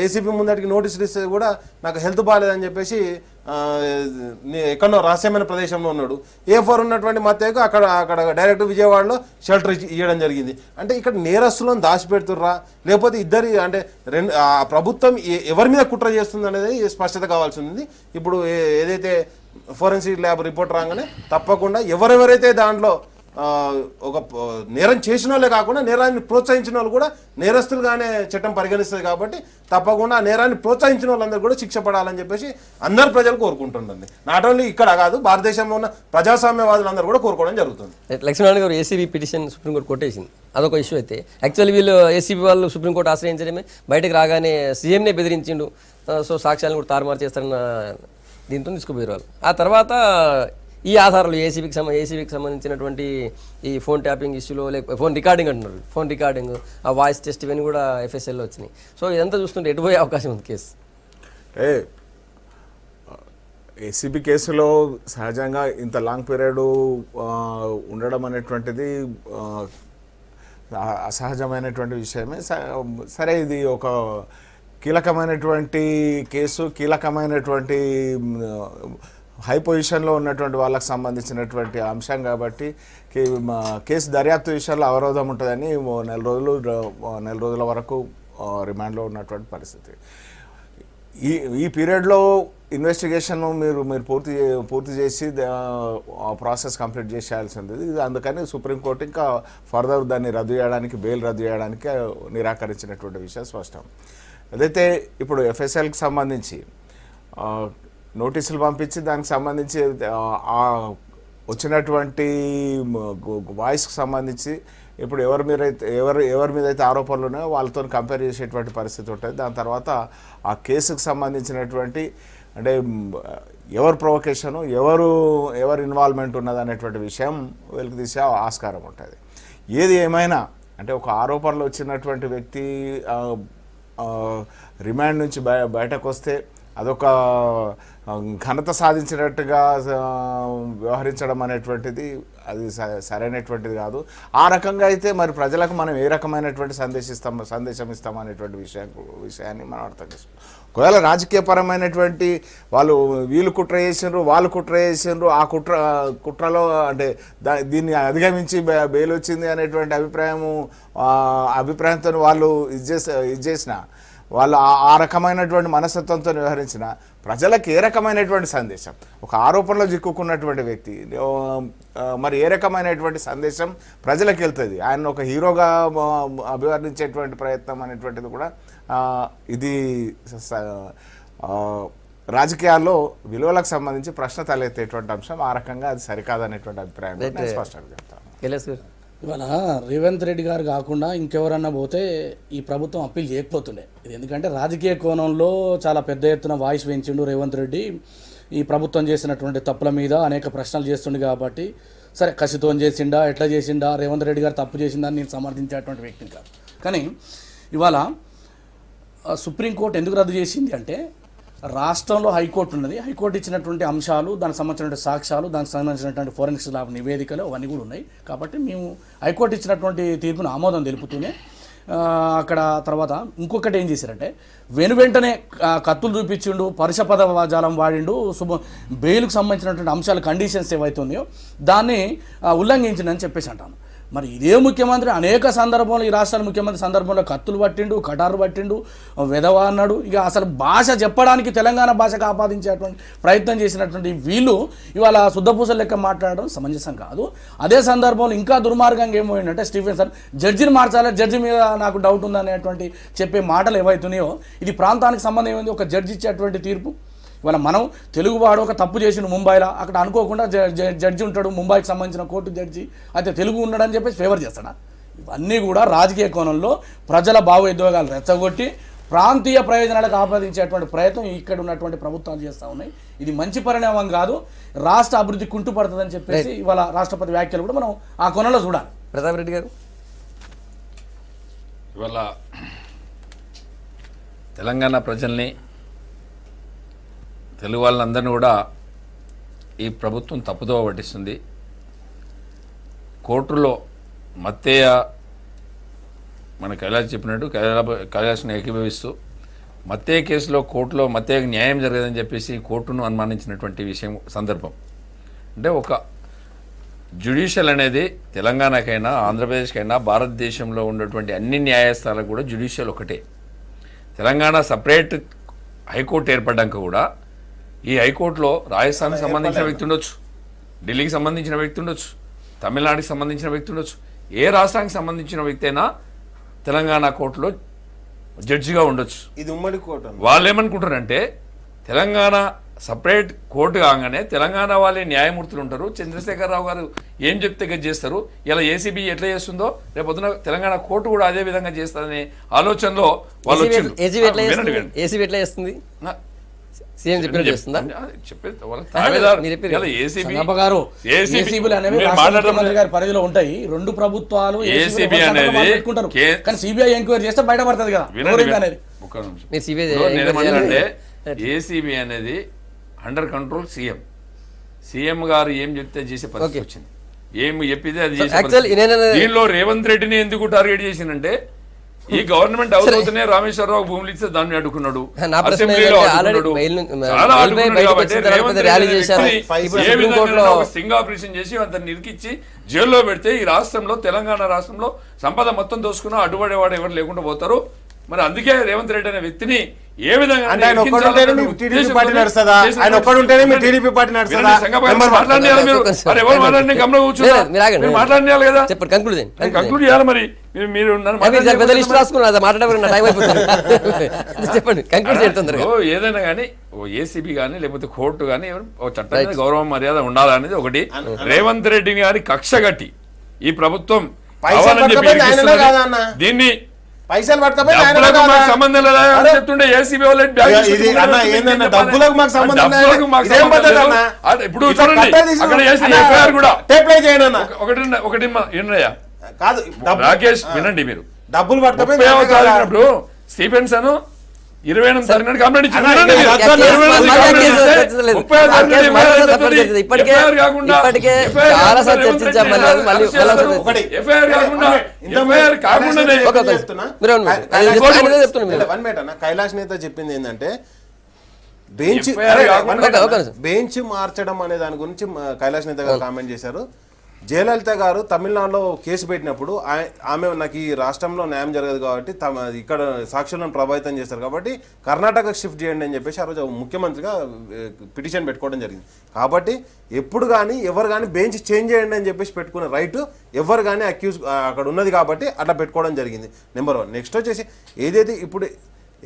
ఏసీబీ ముందటికి నోటీసులు ఇస్తే కూడా నాకు హెల్త్ బాగాలేదని చెప్పేసి ఎక్కడో రహస్యమైన ప్రదేశంలో ఉన్నాడు. A4 ఉన్నటువంటి మత్తేకు అక్కడ డైరెక్ట్ విజయవాడలో షెల్టర్ ఇవ్వడం జరిగింది. అంటే ఇక్కడ నేరస్తులను దాచిపెడుతుర్రా, లేకపోతే ఇద్దరి అంటే ప్రభుత్వం ఎవరి మీద కుట్ర చేస్తుంది అనేది స్పష్టత కావాల్సి ఉంది. ఇప్పుడు ఏదైతే ఫోరెన్సిక్ ల్యాబ్ రిపోర్ట్ రాగానే తప్పకుండా ఎవరెవరైతే దాంట్లో ఒక నేరం చేసిన వాళ్ళే కాకుండా నేరాన్ని ప్రోత్సహించిన వాళ్ళు కూడా నేరస్తులుగానే చట్టం పరిగణిస్తుంది. కాబట్టి తప్పకుండా ఆ నేరాన్ని ప్రోత్సహించిన వాళ్ళందరూ కూడా శిక్ష పడాలని చెప్పేసి అందరు ప్రజలు కోరుకుంటుండండి. నాట్ ఓన్లీ ఇక్కడ కాదు, భారతదేశంలో ఉన్న ప్రజాస్వామ్యవాదులందరూ కూడా కోరుకోవడం జరుగుతుంది. లక్ష్మీనారాయణ గారు ఏసీబీ పిటిషన్ సుప్రీంకోర్టు కొట్టేసింది, అదొక ఇష్యూ. అయితే యాక్చువల్లీ వీళ్ళు ఏసీబీ వాళ్ళు సుప్రీంకోర్టు ఆశ్రయించడమే, బయటకు రాగానే సీఎంనే బెదిరించిండు, సో సాక్ష్యాలను కూడా తారుమారు చేస్తారన్న దీంతో తీసుకుపోయారు వాళ్ళు. ఆ తర్వాత ఈ ఆధారాలు ఏసీబీకి సంబంధించినటువంటి ఈ ఫోన్ ట్యాపింగ్ ఇష్యూలో, లేకపోతే ఫోన్ రికార్డింగ్ అంటున్నారు, ఫోన్ రికార్డింగ్, ఆ వాయిస్ టెస్ట్ ఇవన్నీ కూడా ఎఫ్ఎస్ఎల్లో వచ్చినాయి. సో ఇదంతా చూస్తుంటే ఎటుపోయే అవకాశం ఉంది కేసు. ఏసీబీ కేసులో సహజంగా ఇంత లాంగ్ పీరియడ్ ఉండడం అనేటువంటిది అసహజమైనటువంటి విషయమే. సరే, ఇది ఒక కీలకమైనటువంటి కేసు, కీలకమైనటువంటి హై పొజిషన్లో ఉన్నటువంటి వాళ్ళకి సంబంధించినటువంటి అంశం కాబట్టి కేసు దర్యాప్తు విషయాల్లో అవరోధం ఉంటుందని నెల రోజుల వరకు రిమాండ్లో ఉన్నటువంటి పరిస్థితి. ఈ పీరియడ్లో ఇన్వెస్టిగేషన్ మీరు పూర్తి చేసి ప్రాసెస్ కంప్లీట్ చేసేయాల్సి ఉంది. అందుకని సుప్రీంకోర్టు ఇంకా ఫర్దర్ దాన్ని రద్దు చేయడానికి, బెయిల్ రద్దు చేయడానికి నిరాకరించినటువంటి విషయం స్పష్టం. అదైతే ఇప్పుడు ఎఫ్ఎస్ఎల్కి సంబంధించి నోటీసులు పంపించి దానికి సంబంధించి వచ్చినటువంటి వాయిస్కి సంబంధించి ఇప్పుడు ఎవరి మీద అయితే ఆరోపణలు ఉన్నాయో వాళ్ళతో కంపేర్ చేసేటువంటి పరిస్థితి ఉంటుంది. దాని తర్వాత ఆ కేసుకు సంబంధించినటువంటి అంటే ఎవరు ప్రొవొకేషను, ఎవరు ఇన్వాల్వ్మెంట్ ఉన్నది అనేటువంటి విషయం వెలికి తీసే ఆస్కారం ఉంటుంది. ఏది ఏమైనా అంటే ఒక ఆరోపణలు వచ్చినటువంటి వ్యక్తి రిమాండ్ నుంచి బయటకు వస్తే అదొక ఘనత సాధించినట్టుగా వ్యవహరించడం అనేటువంటిది అది సరైనటువంటిది కాదు. ఆ రకంగా అయితే మరి ప్రజలకు మనం ఏ రకమైనటువంటి సందేశం ఇస్తాం అనేటువంటి విషయాన్ని మనం అర్థం చేసుకోవాలి. ఒకవేళ రాజకీయపరమైనటువంటి వీళ్ళు కుట్ర చేసిండ్రు ఆ కుట్రలో అంటే దీన్ని అధిగమించి బెయిల్ వచ్చింది అనేటువంటి అభిప్రాయంతో వాళ్ళు ఇది చేసిన వాళ్ళు ఆ రకమైనటువంటి మనస్తత్వంతో వ్యవహరించిన ప్రజలకు ఏ రకమైనటువంటి సందేశం, ఒక ఆరోపణలో చిక్కుకున్నటువంటి వ్యక్తి మరి ఏ రకమైనటువంటి సందేశం ప్రజలకు వెళ్తుంది? ఆయన ఒక హీరోగా అభివర్ణించేటువంటి ప్రయత్నం అనేటువంటిది కూడా ఇది రాజకీయాల్లో విలువలకు సంబంధించి ప్రశ్న తలెత్తేటువంటి అంశం. ఆ రకంగా అది సరికాదనేటువంటి అభిప్రాయం నేను స్పష్టంగా చెప్తాను. ఇవాళ రేవంత్ రెడ్డి గారు కాకుండా ఇంకెవరన్నా పోతే ఈ ప్రభుత్వం అప్పీల్ చేయకపోతుండే. ఇది ఎందుకంటే రాజకీయ కోణంలో చాలా పెద్ద ఎత్తున వాయిస్ పెంచిండు రేవంత్ రెడ్డి. ఈ ప్రభుత్వం చేసినటువంటి తప్పుల మీద అనేక ప్రశ్నలు చేస్తుండే కాబట్టి సరే కసితో చేసిండా ఎట్లా చేసిండా రేవంత్ రెడ్డి గారు తప్పు చేసిందా నేను సమర్థించేటువంటి వ్యక్తిని కాదు. కానీ ఇవాళ సుప్రీంకోర్టు ఎందుకు రద్దు చేసింది అంటే రాష్ట్రంలో హైకోర్టు ఉన్నది. హైకోర్టు ఇచ్చినటువంటి అంశాలు, దానికి సంబంధించినటువంటి సాక్ష్యాలు, దానికి సంబంధించినటువంటి ఫోరెన్సిక్ ల్యాబ్ నివేదికలు అవన్నీ కూడా ఉన్నాయి. కాబట్టి మేము హైకోర్టు ఇచ్చినటువంటి తీర్పును ఆమోదం తెలుపుతూనే అక్కడ తర్వాత ఇంకొకటి ఏం చేశారంటే వెంటనే కత్తులు చూపించిండు, పరుష పదజాలం వాడిండు, బెయిల్కు సంబంధించినటువంటి అంశాలు కండిషన్స్ ఏవైతే ఉన్నాయో దాన్ని ఉల్లంఘించిండని చెప్పేసి అంటాను. మరి ఇదే ముఖ్యమంత్రి అనేక సందర్భంలో ఈ రాష్ట్రాల ముఖ్యమంత్రి సందర్భంలో కత్తులు పట్టిండు, కటారు పట్టిండు, వెధవ అన్నాడు. ఇక అసలు భాష చెప్పడానికి తెలంగాణ భాషకు ఆపాదించేటువంటి ప్రయత్నం చేసినటువంటి వీళ్ళు ఇవాళ శుద్ధపూసలు లెక్క మాట్లాడడం సమంజసం కాదు. అదే సందర్భంలో ఇంకా దుర్మార్గంగా ఏమైందంటే స్టీఫెన్సన్ జడ్జిని మార్చాలి, జడ్జి మీద నాకు డౌట్ ఉందనేటువంటి చెప్పే మాటలు ఏవైతున్నాయో ఇది ప్రాంతానికి సంబంధం ఏమైంది? ఒక జడ్జి ఇచ్చేటువంటి తీర్పు. ఇవాళ మనం తెలుగువాడు ఒక తప్పు చేసిండు ముంబైలో, అక్కడ అనుకోకుండా జడ్జి ఉంటాడు ముంబైకి సంబంధించిన కోర్టు జడ్జి, అయితే తెలుగు ఉన్నాడని చెప్పేసి ఫేవర్ చేస్తాడా? ఇవన్నీ కూడా రాజకీయ కోణంలో ప్రజల భావోద్వేగాలు రెచ్చగొట్టి ప్రాంతీయ ప్రయోజనాలకు ఆపాదించేటువంటి ప్రయత్నం ఇక్కడ ఉన్నటువంటి ప్రభుత్వాలు చేస్తూ ఉన్నాయి. ఇది మంచి పరిణామం కాదు, రాష్ట్ర అభివృద్ధి కుంటుపడుతుందని చెప్పేసి ఇవాళ రాష్ట్రపతి వ్యాఖ్యలు కూడా మనం ఆ కోణంలో చూడాలి. ప్రతాప్ రెడ్డి గారు, ఇవాళ తెలంగాణ ప్రజల్ని తెలుగు వాళ్ళందరినీ కూడా ఈ ప్రభుత్వం తప్పుదోవ పట్టిస్తుంది. కోర్టులో మత్తయ్య మన కైలాస్ చెప్పినట్టు కైలాస్ను ఏకీభవిస్తూ మత్తయ్య కేసులో కోర్టులో మత్తయ్యకు న్యాయం జరగదని చెప్పేసి కోర్టును అనుమానించినటువంటి విషయం సందర్భం. అంటే ఒక జ్యుడిషియల్ అనేది తెలంగాణకైనా ఆంధ్రప్రదేశ్కైనా భారతదేశంలో ఉన్నటువంటి అన్ని న్యాయస్థానాలకు కూడా జ్యుడిషియల్ ఒకటే. తెలంగాణ సపరేట్ హైకోర్టు ఏర్పడ్డాక కూడా ఈ హైకోర్టులో రాజస్థాన్కి సంబంధించిన వ్యక్తి ఉండొచ్చు, ఢిల్లీకి సంబంధించిన వ్యక్తి ఉండొచ్చు, తమిళనాడుకి సంబంధించిన వ్యక్తి ఉండొచ్చు, ఏ రాష్ట్రానికి సంబంధించిన వ్యక్తి అయినా తెలంగాణ కోర్టులో జడ్జిగా ఉండొచ్చు. ఇది ఉమ్మడి కోర్టు. వాళ్ళు ఏమనుకుంటారంటే తెలంగాణ సపరేట్ కోర్టు కాగానే తెలంగాణ వాళ్ళే న్యాయమూర్తులు ఉంటారు, చంద్రశేఖరరావు గారు ఏం చెప్తే గది చేస్తారు, ఇలా ఏసీబీ ఎట్లా చేస్తుందో రేపు పొద్దున తెలంగాణ కోర్టు కూడా అదే విధంగా చేస్తారనే ఆలోచనలో వాళ్ళు వచ్చారు. ఏసీబీ ఎట్లా చేస్తుంది? సీఎం చెప్పినట్టు చేస్తుందా? పరిధిలో ఉంటాయి రెండు ప్రభుత్వాలు. కానీ సిబిఐ ఎంక్వైరీ చేస్తే బయటపడుతుంది కదా. ఏసీబీ అనేది అండర్ కంట్రోల్ సీఎం గారు ఏం చెప్తే చేసే పరిస్థితి వచ్చింది, ఏం చెప్పితే అది చేసే. దీనిలో రేవంత్ రెడ్డిని ఎందుకు టార్గెట్ చేసిందంటే ఈ గవర్నమెంట్ అవుతూనే రామేశ్వరరావు భూములు ఇస్తే దాన్ని అడ్డుకున్నాడు, స్టింగ్ ఆపరేషన్ చేసి అతన్ని ఇరికిచ్చి జైల్లో పెడితే ఈ రాష్ట్రంలో తెలంగాణ రాష్ట్రంలో సంపద మొత్తం దోసుకున్నా అడ్డుపడేవాడు ఎవరు లేకుండా పోతారు. మరి అందుకే రేవంత్ రెడ్డి అనే వ్యక్తిని ఏ విధంగా మాట్లాడినారు కదా, కంక్లూడ్ చేయాలి. మరి మీరు ఏదైనా కానీ ఏసీబీ కానీ లేకపోతే కోర్టు కానీ చట్టం గౌరవం మర్యాద ఉండాలనేది ఒకటి. రేవంత్ రెడ్డి గారి కక్ష కట్టి ఈ ప్రభుత్వం దీన్ని పైసలు పట్టుకపోయి ఆయన డబ్బులకు కాదా? మాకు సంబంధం లేదా అని చెప్తుండే ఏసీబీ వాళ్ళే బ్యాగ్ ఇది తీసుకొని అన్న పోయి ఏందన్న చెప్పాలి. డబ్బులకు మాకు సంబంధం లేదు. డబ్బులకు మాకు ఇదేం సంబంధం పద్ధతి లేదు. అన్న? అది ఇప్పుడు ఇట్లా చూడండి కట్టలు తీసుకొని- అక్కడ చేసిన అన్న, ఎఫ్ఐఆర్ కూడా టేప్ ప్లే చేయండి అన్న. ఒకటి ఏంటయ్యా కాదు డబ్బు- రాకేష్ వినండి మీరు డబ్బులు పట్టుకపోయి 30వ తారీఖునప్పుడు స్టీఫెన్సన్ 28 తారీఖున కంప్లైంట్ ఇచ్చారు. అన్న, వినండి మీరు. కేసు మళ్ళీ 28 కేసు ఇస్తే చర్చించలేదు. 30వ తారీఖున కేసు మళ్ళీ FIR సపరేట్ అవుతుంది. ఇప్పటికే FIR కాకుండా చాలా కాకుండా సార్లు చర్చించాం. మళ్ళీ ఒకటి. FIR కాకుండా FIR కాకుండానే ఒక చెప్తున్నా. మీరు అవును. కైలాష్ ఆయన చెప్తున్నా మీరు. 1 minute అన్న. కైలాష్ నేత చెప్పింది ఏంటంటే బెంచ్ FIR కాకుండా- బెంచ్ మార్చడం అనే దాని గురించి కైలాష్ నేత గారు కామెంట్ చేశారు. జయలలిత గారు తమిళనాడులో కేసు పెట్టినప్పుడు ఆమె నాకు ఈ రాష్ట్రంలో న్యాయం జరగదు కాబట్టి ఇక్కడ సాక్షులను ప్రభావితం చేస్తారు కాబట్టి కర్ణాటకకు షిఫ్ట్ చేయండి అని చెప్పేసి ఆ రోజు ముఖ్యమంత్రిగా పిటిషన్ పెట్టుకోవడం జరిగింది. కాబట్టి ఎప్పుడు కానీ ఎవరు కానీ బెంచ్ చేంజ్ చేయండి అని చెప్పేసి పెట్టుకునే రైట్ ఎవరు కానీ అక్యూజ్ అక్కడ ఉన్నది కాబట్టి అట్లా పెట్టుకోవడం జరిగింది. నెంబర్ 1. నెక్స్ట్ వచ్చేసి ఏదైతే ఇప్పుడు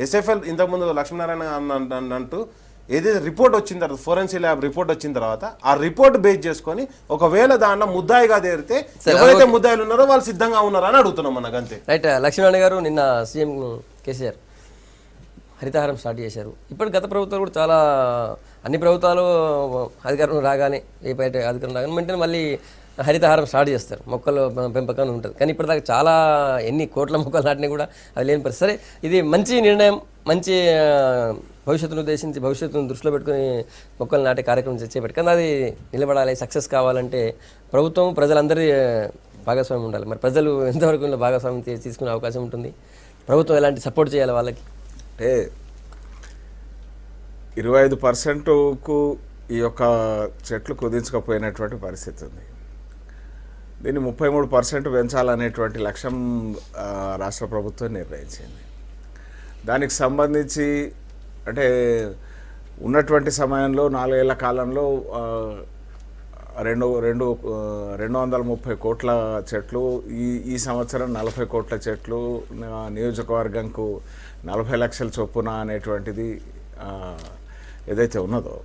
ఎస్ఎఫ్ఎల్ ఇంతకుముందు లక్ష్మీనారాయణ అంటూ ఏదైతే రిపోర్ట్ వచ్చిన తర్వాత ఫోరెన్సిక్ ల్యాబ్ రిపోర్ట్ వచ్చిన తర్వాత ఆ రిపోర్ట్ బేస్ చేసుకొని ఒకవేళ దాంట్లో ముద్దాయిగా తేరితే ఎవరైతే ముద్దాయిలు ఉన్నారో వాళ్ళు సిద్ధంగా ఉన్నారా అని అడుగుతున్నాం మనకు అంతే. రైట్. లక్ష్మీనారాయణ గారు నిన్న సీఎం కేసీఆర్ హరితహారం స్టార్ట్ చేశారు. ఇప్పుడు గత ప్రభుత్వాలు కూడా చాలా అన్ని ప్రభుత్వాలు అధికారం రాగానే ఏ బయట అధికారం రాగానే వెంటనే మళ్ళీ హరితహారం స్టార్ట్ చేస్తారు. మొక్కలు పెంపకం ఉంటుంది. కానీ ఇప్పటిదాకా చాలా ఎన్ని కోట్ల మొక్కలు నాటినా కూడా అది లేని పరిస్థితి. సరే, ఇది మంచి నిర్ణయం, మంచి భవిష్యత్తును ఉద్దేశించి భవిష్యత్తును దృష్టిలో పెట్టుకుని మొక్కలు నాటే కార్యక్రమం చేపట్టి, కానీ అది నిలబడాలి, సక్సెస్ కావాలంటే ప్రభుత్వం ప్రజలందరి భాగస్వామ్యం ఉండాలి. మరి ప్రజలు ఎంతవరకు భాగస్వామ్యం తీసుకునే అవకాశం ఉంటుంది? ప్రభుత్వం ఎలాంటి సపోర్ట్ చేయాలి వాళ్ళకి? అంటే 25%కు ఈ యొక్క చెట్లు కుదించకపోయినటువంటి పరిస్థితి ఉంది. దీన్ని 33% పెంచాలనేటువంటి లక్ష్యం రాష్ట్ర ప్రభుత్వం నిర్ణయించింది. దానికి సంబంధించి అంటే ఉన్నటువంటి సమయంలో 4 ఏళ్ల కాలంలో 230 కోట్ల చెట్లు, ఈ సంవత్సరం 40 కోట్ల చెట్లు, నియోజకవర్గంకు 40 లక్షల చొప్పున అనేటువంటిది ఏదైతే ఉన్నదో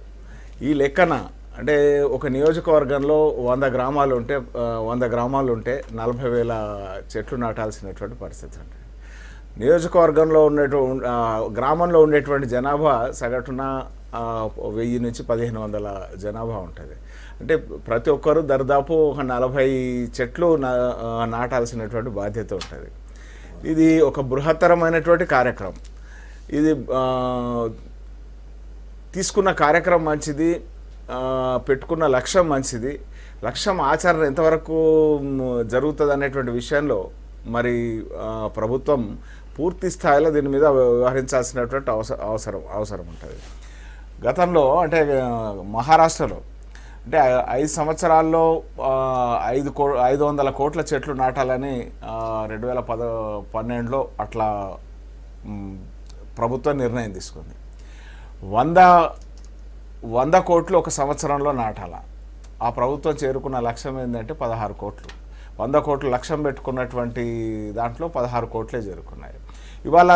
ఈ లెక్కన అంటే ఒక నియోజకవర్గంలో 100 గ్రామాలు ఉంటే 40,000 చెట్లు నాటాల్సినటువంటి పరిస్థితి ఉంటుంది. నియోజకవర్గంలో గ్రామంలో ఉండేటువంటి జనాభా సగటున 1000 నుంచి 1500 జనాభా ఉంటుంది. అంటే ప్రతి ఒక్కరు దరిదాపు ఒక 40 చెట్లు నాటాల్సినటువంటి బాధ్యత ఉంటుంది. ఇది ఒక బృహత్తరమైనటువంటి కార్యక్రమం. ఇది తీసుకున్న కార్యక్రమం మంచిది, పెట్టుకున్న లక్ష్యం మంచిది. లక్ష్యం ఆచరణ ఎంతవరకు జరుగుతుంది అనేటువంటి విషయంలో మరి ప్రభుత్వం పూర్తి స్థాయిలో దీని మీద వ్యవహరించాల్సినటువంటి అవసరం ఉంటుంది. గతంలో అంటే మహారాష్ట్రలో అంటే 5 సంవత్సరాల్లో 500 కోట్ల చెట్లు నాటాలని 2012లో అట్లా ప్రభుత్వం నిర్ణయం తీసుకుంది. 100 కోట్లు ఒక సంవత్సరంలో నాటాల. ఆ ప్రభుత్వం చేరుకున్న లక్ష్యం ఏంటంటే 16 కోట్లు. 100 కోట్లు లక్ష్యం పెట్టుకున్నటువంటి దాంట్లో 16 కోట్లే చేరుకున్నాయి. ఇవాళ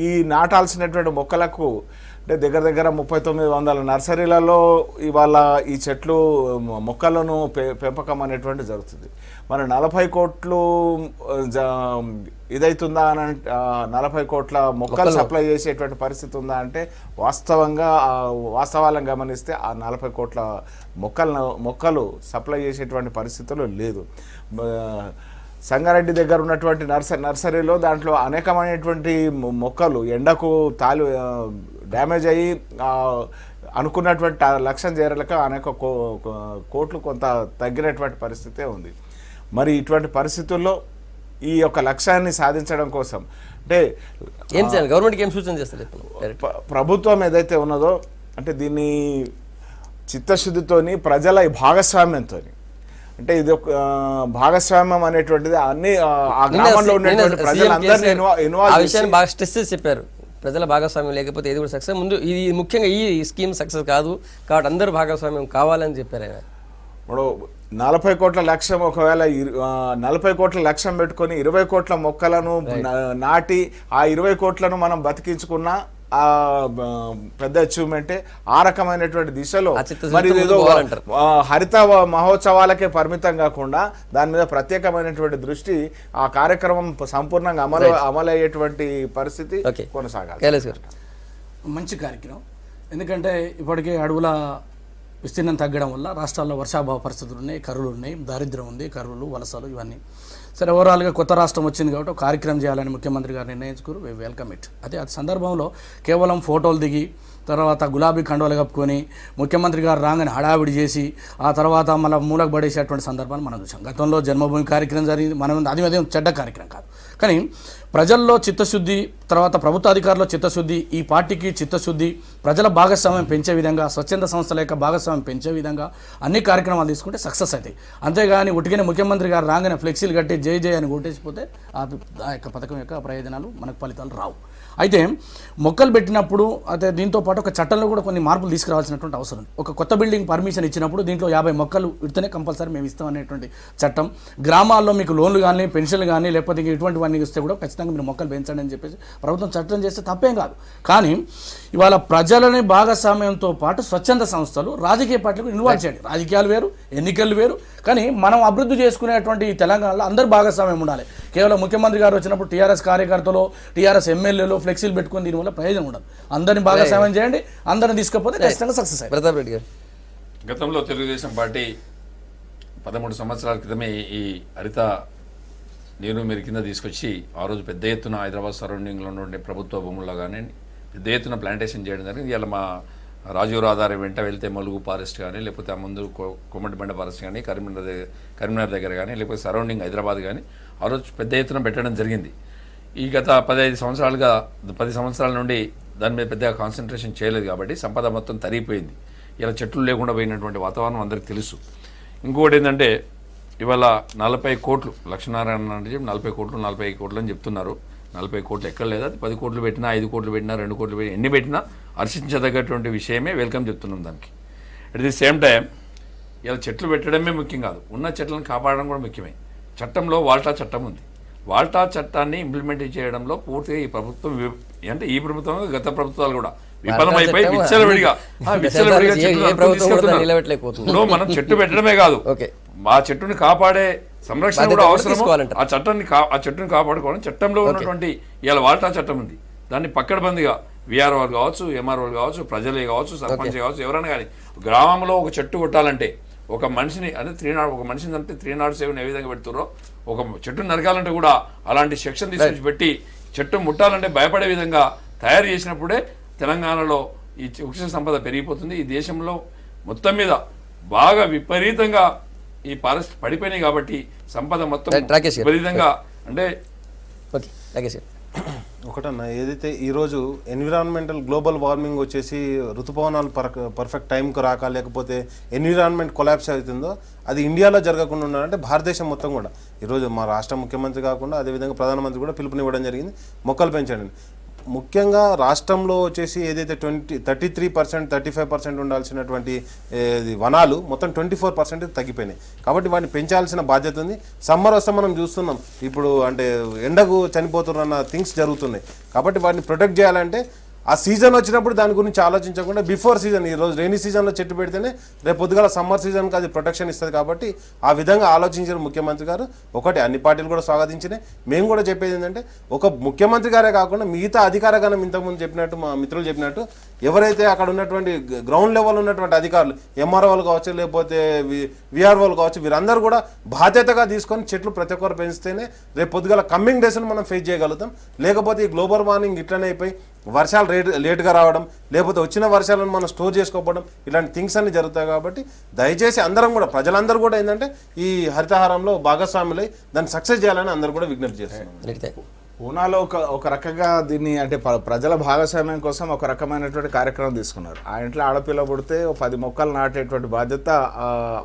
ఈ నాటాల్సినటువంటి మొక్కలకు అంటే దగ్గర 3900 నర్సరీలలో ఇవాళ ఈ చెట్లు మొక్కలను పెంపకం అనేటువంటి జరుగుతుంది. మరి 40 కోట్లు ఇదైతుందా అని 40 కోట్ల మొక్కలు సప్లై చేసేటువంటి పరిస్థితి ఉందా అంటే వాస్తవాలను గమనిస్తే ఆ 40 కోట్ల మొక్కలు సప్లై చేసేటువంటి పరిస్థితులు లేదు. సంగారెడ్డి దగ్గర ఉన్నటువంటి నర్సరీలో దాంట్లో అనేకమైనటువంటి మొక్కలు ఎండకు డ్యామేజ్ అయ్యి అనుకున్నటువంటి లక్ష్యం చేరలేక అనేక కోట్లు కొంత తగ్గినటువంటి పరిస్థితే ఉంది. మరి ఇటువంటి పరిస్థితుల్లో ఈ యొక్క లక్ష్యాన్ని సాధించడం కోసం అంటే ఏం చేయాలి? గవర్నమెంట్కి ఏం సూచన చేస్తారు? ప్రభుత్వం ఏదైతే ఉన్నదో అంటే దీన్ని చిత్తశుద్ధితోని ప్రజల భాగస్వామ్యంతో అంటే ఇది ఒక భాగస్వామ్యం అనేటువంటిది అన్ని ఆ గ్రామంలో ఉన్నటువంటి ప్రజలందరినీ ఇన్వాల్వ్ బాగా స్ట్రెస్ చేసి చెప్పారు. ప్రజల భాగస్వామ్యం లేకపోతే ఏది కూడా సక్సెస్ ముందు ఇది ముఖ్యంగా ఈ స్కీమ్ సక్సెస్ కాదు కాబట్టి అందరూ భాగస్వామ్యం కావాలని చెప్పారు ఆయన. ఇప్పుడు 40 కోట్ల లక్ష్యం ఒకవేళ 40 కోట్ల లక్ష్యం పెట్టుకొని 20 కోట్ల మొక్కలను నాటి ఆ 20 కోట్లను మనం బతికించుకున్నా పెద్ద అచీవ్మెంటే. ఆ రకమైనటువంటి దిశలో ఆ చిత్తశుద్ధితో మరి ఏదో ముందుకు పోవాలంటారు. హరిత మహోత్సవాలకే పరిమితం కాకుండా దాని మీద ప్రత్యేకమైనటువంటి దృష్టి, ఆ కార్యక్రమం సంపూర్ణంగా అమలు అయ్యేటువంటి పరిస్థితి ఓకే. కొనసాగాలి. కైలాస్ గారు. మంచి కార్యక్రమం. ఎందుకంటే ఇప్పటికే అడవుల విస్తీర్ణం తగ్గడం వల్ల రాష్ట్రాల్లో వర్షాభావ పరిస్థితులు ఉన్నాయి, కరువులు ఉన్నాయి, దారిద్ర్యం ఉంది, కరువులు, వలసలు ఇవన్నీ. సరే, ఓవరాల్గా కొత్త రాష్ట్రం వచ్చింది కాబట్టి ఒక కార్యక్రమం చేయాలని ముఖ్యమంత్రి గారు నిర్ణయించుకుని వెల్కమ్ ఇట్. అదే ఆ సందర్భంలో కేవలం ఫోటోలు దిగి తర్వాత గులాబీ కండువలు కప్పుకొని ముఖ్యమంత్రి గారు రాగానే హడావిడి చేసి ఆ తర్వాత మళ్ళీ మూలకు పడేసేటువంటి సందర్భాలు మనం చూసాం. గతంలో జన్మభూమి కార్యక్రమం జరిగింది. మనం అదేం చెడ్డ కార్యక్రమం కాదు, కానీ ప్రజల్లో చిత్తశుద్ధి, తర్వాత ప్రభుత్వ అధికారుల్లో చిత్తశుద్ధి, ఈ పార్టీకి చిత్తశుద్ధి, ప్రజల భాగస్వామ్యం పెంచే విధంగా, స్వచ్ఛంద సంస్థల యొక్క భాగస్వామ్యం పెంచే విధంగా అన్ని కార్యక్రమాలు తీసుకుంటే సక్సెస్ అవుతాయి. అంతేగాని ఉట్టిగానే ముఖ్యమంత్రి గారు రాగానే ఫ్లెక్సీలు కట్టి జై జై అని కొట్టేసిపోతే ఆ యొక్క పథకం యొక్క ప్రయోజనాలు మనకు ఫలితాలు రావు. అయితే మొక్కలు పెట్టినప్పుడు అయితే దీంతో పాటు ఒక చట్టంలో కూడా కొన్ని మార్పులు తీసుకురావాల్సినటువంటి అవసరం ఉంది. ఒక కొత్త బిల్డింగ్ పర్మిషన్ ఇచ్చినప్పుడు దీంట్లో 50 మొక్కలు ఇడితేనే కంపల్సరీ మేము ఇస్తాం అనేటువంటి చట్టం. గ్రామాల్లో మీకు లోన్లు కానీ పెన్షన్లు కానీ లేకపోతే ఇటువంటివన్నీ ఇస్తే కూడా ఖచ్చితంగా మీరు మొక్కలు పెంచండి అని చెప్పేసి ప్రభుత్వం చట్టం చేస్తే తప్పేం కాదు. కానీ ఇవాళ ప్రజలని భాగస్వామ్యంతో పాటు స్వచ్ఛంద సంస్థలు, రాజకీయ పార్టీలకు ఇన్వాల్వ్ చేయండి. రాజకీయాలు వేరు, ఎన్నికలు వేరు, కానీ మనం అభివృద్ధి చేసుకునేటువంటి తెలంగాణలో అందరూ భాగస్వామ్యం ఉండాలి. కేవలం ముఖ్యమంత్రి గారు వచ్చినప్పుడు టీఆర్ఎస్ కార్యకర్తలు, టీఆర్ఎస్ ఎమ్మెల్యేలు ఫ్లెక్సీలు పెట్టుకుని దీనివల్ల ప్రయోజనం ఉండదు. అందరినీ భాగస్వామ్యం చేయండి, అందరిని తీసుకపోతే ఖచ్చితంగా సక్సెస్ అయ్యింది. ప్రతాప్ రెడ్డి గారు. గతంలో తెలుగుదేశం పార్టీ 13 సంవత్సరాల క్రితమే ఈ హరిత నీరు మీరు కింద తీసుకొచ్చి ఆ రోజు పెద్ద ఎత్తున హైదరాబాద్ సరౌండింగ్లో ఉండే ప్రభుత్వ భూముల్లో కానీ పెద్ద ఎత్తున ప్లాంటేషన్ చేయడం జరిగింది. ఇలా మా రాజీవ్ రహదారి వెంట వెళ్తే మలుగు ఫారెస్ట్ కానీ, లేకపోతే ఆ ముందు కొమ్మటిబండ ఫారెస్ట్ కానీ, కరీంనగర్ దగ్గర కానీ, లేకపోతే సరౌండింగ్ హైదరాబాద్ కానీ ఆ రోజు పెద్ద ఎత్తున పెట్టడం జరిగింది. ఈ గత 15 సంవత్సరాలుగా 10 సంవత్సరాల నుండి దాని మీద పెద్దగా కాన్సన్ట్రేషన్ చేయలేదు కాబట్టి సంపద మొత్తం తరిగిపోయింది. ఇలా చెట్లు లేకుండా పోయినటువంటి వాతావరణం అందరికీ తెలుసు. ఇంకోటి ఏంటంటే ఇవాళ 40 కోట్లు లక్ష్మీనారాయణ అంటే 40 కోట్లు 45 కోట్లు అని చెప్తున్నారు. 40 కోట్లు ఎక్కడ లేదా, 10 కోట్లు పెట్టినా, 5 కోట్లు పెట్టినా, 2 కోట్లు పెట్టినా, ఎన్ని పెట్టినా హర్షించదగ్గటువంటి విషయమే. వెల్కమ్ చెప్తున్నాం దానికి. అట్ ది సేమ్ టైం ఇలా చెట్లు పెట్టడమే ముఖ్యం కాదు, ఉన్న చెట్లను కాపాడడం కూడా ముఖ్యమే. చట్టంలో వాల్టా చట్టం ఉంది. వాల్టా చట్టాన్ని ఇంప్లిమెంట్ చేయడంలో పూర్తిగా ఈ ప్రభుత్వం, అంటే ఈ ప్రభుత్వం గత ప్రభుత్వాలు కూడా విఫలమైపోయి విచ్చలవిడిగా ఇప్పుడు మనం చెట్టు పెట్టడమే కాదు, ఆ చెట్టుని కాపాడే సంరక్షణ కూడా అవసరం. ఆ చెట్టుని కాపాడుకోవడం చట్టంలో ఉన్నటువంటి ఇలా వాల్టా చట్టం ఉంది. దాన్ని పక్కడబందిగా విఆర్ఓ కావచ్చు, ఎంఆర్ఓ కావచ్చు, ప్రజలే కావచ్చు, సర్పంచ్ కావచ్చు, ఎవరైనా కానీ గ్రామంలో ఒక చెట్టు కొట్టాలంటే ఒక మనిషిని అంటే ఒక మనిషిని అంటే 307 ఏ విధంగా పెడుతుర్రో ఒక చెట్టును నరకాలంటే కూడా అలాంటి సెక్షన్ తీసుకొచ్చి పెట్టి చెట్టు ముట్టాలంటే భయపడే విధంగా తయారు చేసినప్పుడే తెలంగాణలో ఈ వృక్ష సంపద పెరిగిపోతుంది. ఈ దేశంలో మొత్తం మీద బాగా విపరీతంగా ఈ ఫారెస్ట్ పడిపోయినాయి కాబట్టి సంపద మొత్తం విపరీతంగా అంటే ఒకటన్నా ఏదైతే ఈరోజు ఎన్విరాన్మెంటల్ గ్లోబల్ వార్మింగ్ వచ్చేసి ఋతుపవనాలు పర్ఫెక్ట్ టైంకి రాక లేకపోతే ఎన్విరాన్మెంట్ కొలాప్స్ అవుతుందో అది ఇండియాలో జరగకుండా ఉండాలంటే భారతదేశం మొత్తం కూడా ఈరోజు మా రాష్ట్ర ముఖ్యమంత్రి కాకుండా అదేవిధంగా ప్రధానమంత్రి కూడా పిలుపునివ్వడం జరిగింది, మొక్కలు పెంచండి. ముఖ్యంగా రాష్ట్రంలో వచ్చేసి ఏదైతే 33%, 35% ఉండాల్సినటువంటి వనాలు మొత్తం 24% తగ్గిపోయినాయి. కాబట్టి వాటిని పెంచాల్సిన బాధ్యత ఉంది. సమ్మర్ వస్తే మనం చూస్తున్నాం ఇప్పుడు అంటే ఎండకు చనిపోతున్న థింగ్స్ జరుగుతున్నాయి. కాబట్టి వాటిని ప్రొటెక్ట్ చేయాలంటే ఆ సీజన్ వచ్చినప్పుడు దాని గురించి ఆలోచించకుండా బిఫోర్ సీజన్, ఈరోజు రైనీ సీజన్లో చెట్టు పెడితేనే రేపు పొద్దుగాల సమ్మర్ సీజన్కి అది ప్రొటెక్షన్ ఇస్తుంది. కాబట్టి ఆ విధంగా ఆలోచించిన ముఖ్యమంత్రి గారు ఒకటి అన్ని పార్టీలు కూడా స్వాగతించినాయి. మేము కూడా చెప్పేది ఏంటంటే ఒక ముఖ్యమంత్రి గారే కాకుండా మిగతా అధికారగణం ఇంతకుముందు చెప్పినట్టు మా మిత్రులు చెప్పినట్టు ఎవరైతే అక్కడ ఉన్నటువంటి గ్రౌండ్ లెవెల్ ఉన్నటువంటి అధికారులు ఎంఆర్ఓలు కావచ్చు లేకపోతే విఆర్ఓలు కావచ్చు వీరందరూ కూడా బాధ్యతగా తీసుకొని చెట్లు ప్రతి ఒక్కరు పెంచితేనే రేపు పొద్దుగాల కమ్మింగ్ డేస్ను మనం ఫేస్ చేయగలుగుతాం. లేకపోతే ఈ గ్లోబల్ వార్మింగ్ ఇట్లనే అయిపోయి వర్షాలు లేట్గా రావడం లేకపోతే వచ్చిన వర్షాలను మనం స్టోర్ చేసుకోవడం ఇలాంటి థింగ్స్ అన్ని జరుగుతాయి. కాబట్టి దయచేసి అందరం కూడా ప్రజలందరూ కూడా ఏంటంటే ఈ హరితహారంలో భాగస్వాములై దాన్ని సక్సెస్ చేయాలని అందరూ కూడా విజ్ఞప్తి చేస్తున్నాం. పూనాలో ఒక రకంగా దీన్ని అంటే ప్రజల భాగస్వామ్యం కోసం ఒక రకమైనటువంటి కార్యక్రమం తీసుకున్నారు. ఆ ఇంట్లో ఆడపిల్ల పుడితే 10 మొక్కలు నాటేటువంటి బాధ్యత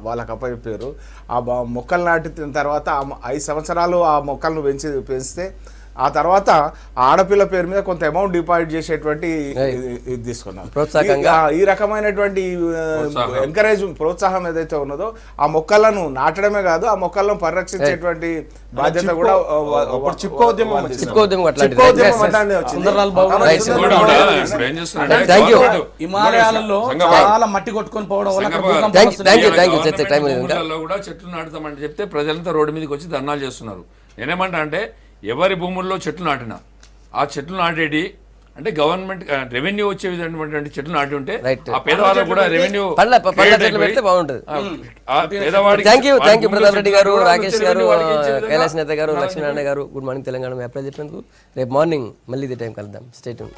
వాళ్ళకి అప్పచెప్పారు. ఆ మొక్కలు నాటిన తర్వాత 5 సంవత్సరాలు ఆ మొక్కలను పెంచితే ఆ తర్వాత ఆడపిల్ల పేరు మీద కొంత అమౌంట్ డిపాజిట్ చేసేటువంటి ఇది తీసుకున్నాం. ఈ రకమైనటువంటి ప్రోత్సాహం ఏదైతే ఉన్నదో ఆ మొక్కలను నాటడమే కాదు, ఆ మొక్కలను పరిరక్షించేటువంటి బాధ్యత కూడా హిమాలయాలలో చాలా మట్టి కొట్టుకొని పోవడం వల్ల కూడా చెట్లు నాటుతామని చెప్తే ప్రజలంతా రోడ్డు మీదకి వచ్చి ధర్నాలు చేస్తున్నారు. నేనేమంటా అంటే ఎవరి భూముల్లో చెట్లు నాటినా ఆ చెట్లు నాటేటి అంటే గవర్నమెంట్ రెవెన్యూ వచ్చే విధమైనటువంటి చెట్లు నాటి ఉంటే ఆ పేదవాళ్ళకు కూడా revenue thank you Pratap Reddy garu, Rakesh garu, Kailas Neta garu, Lakshminarayana garu. Good morning Telangana. మీ అప్లై చెప్పినందుకు రేపు మార్నింగ్ మళ్ళీ ఇదే టైం కలుద్దాం. Stay tune.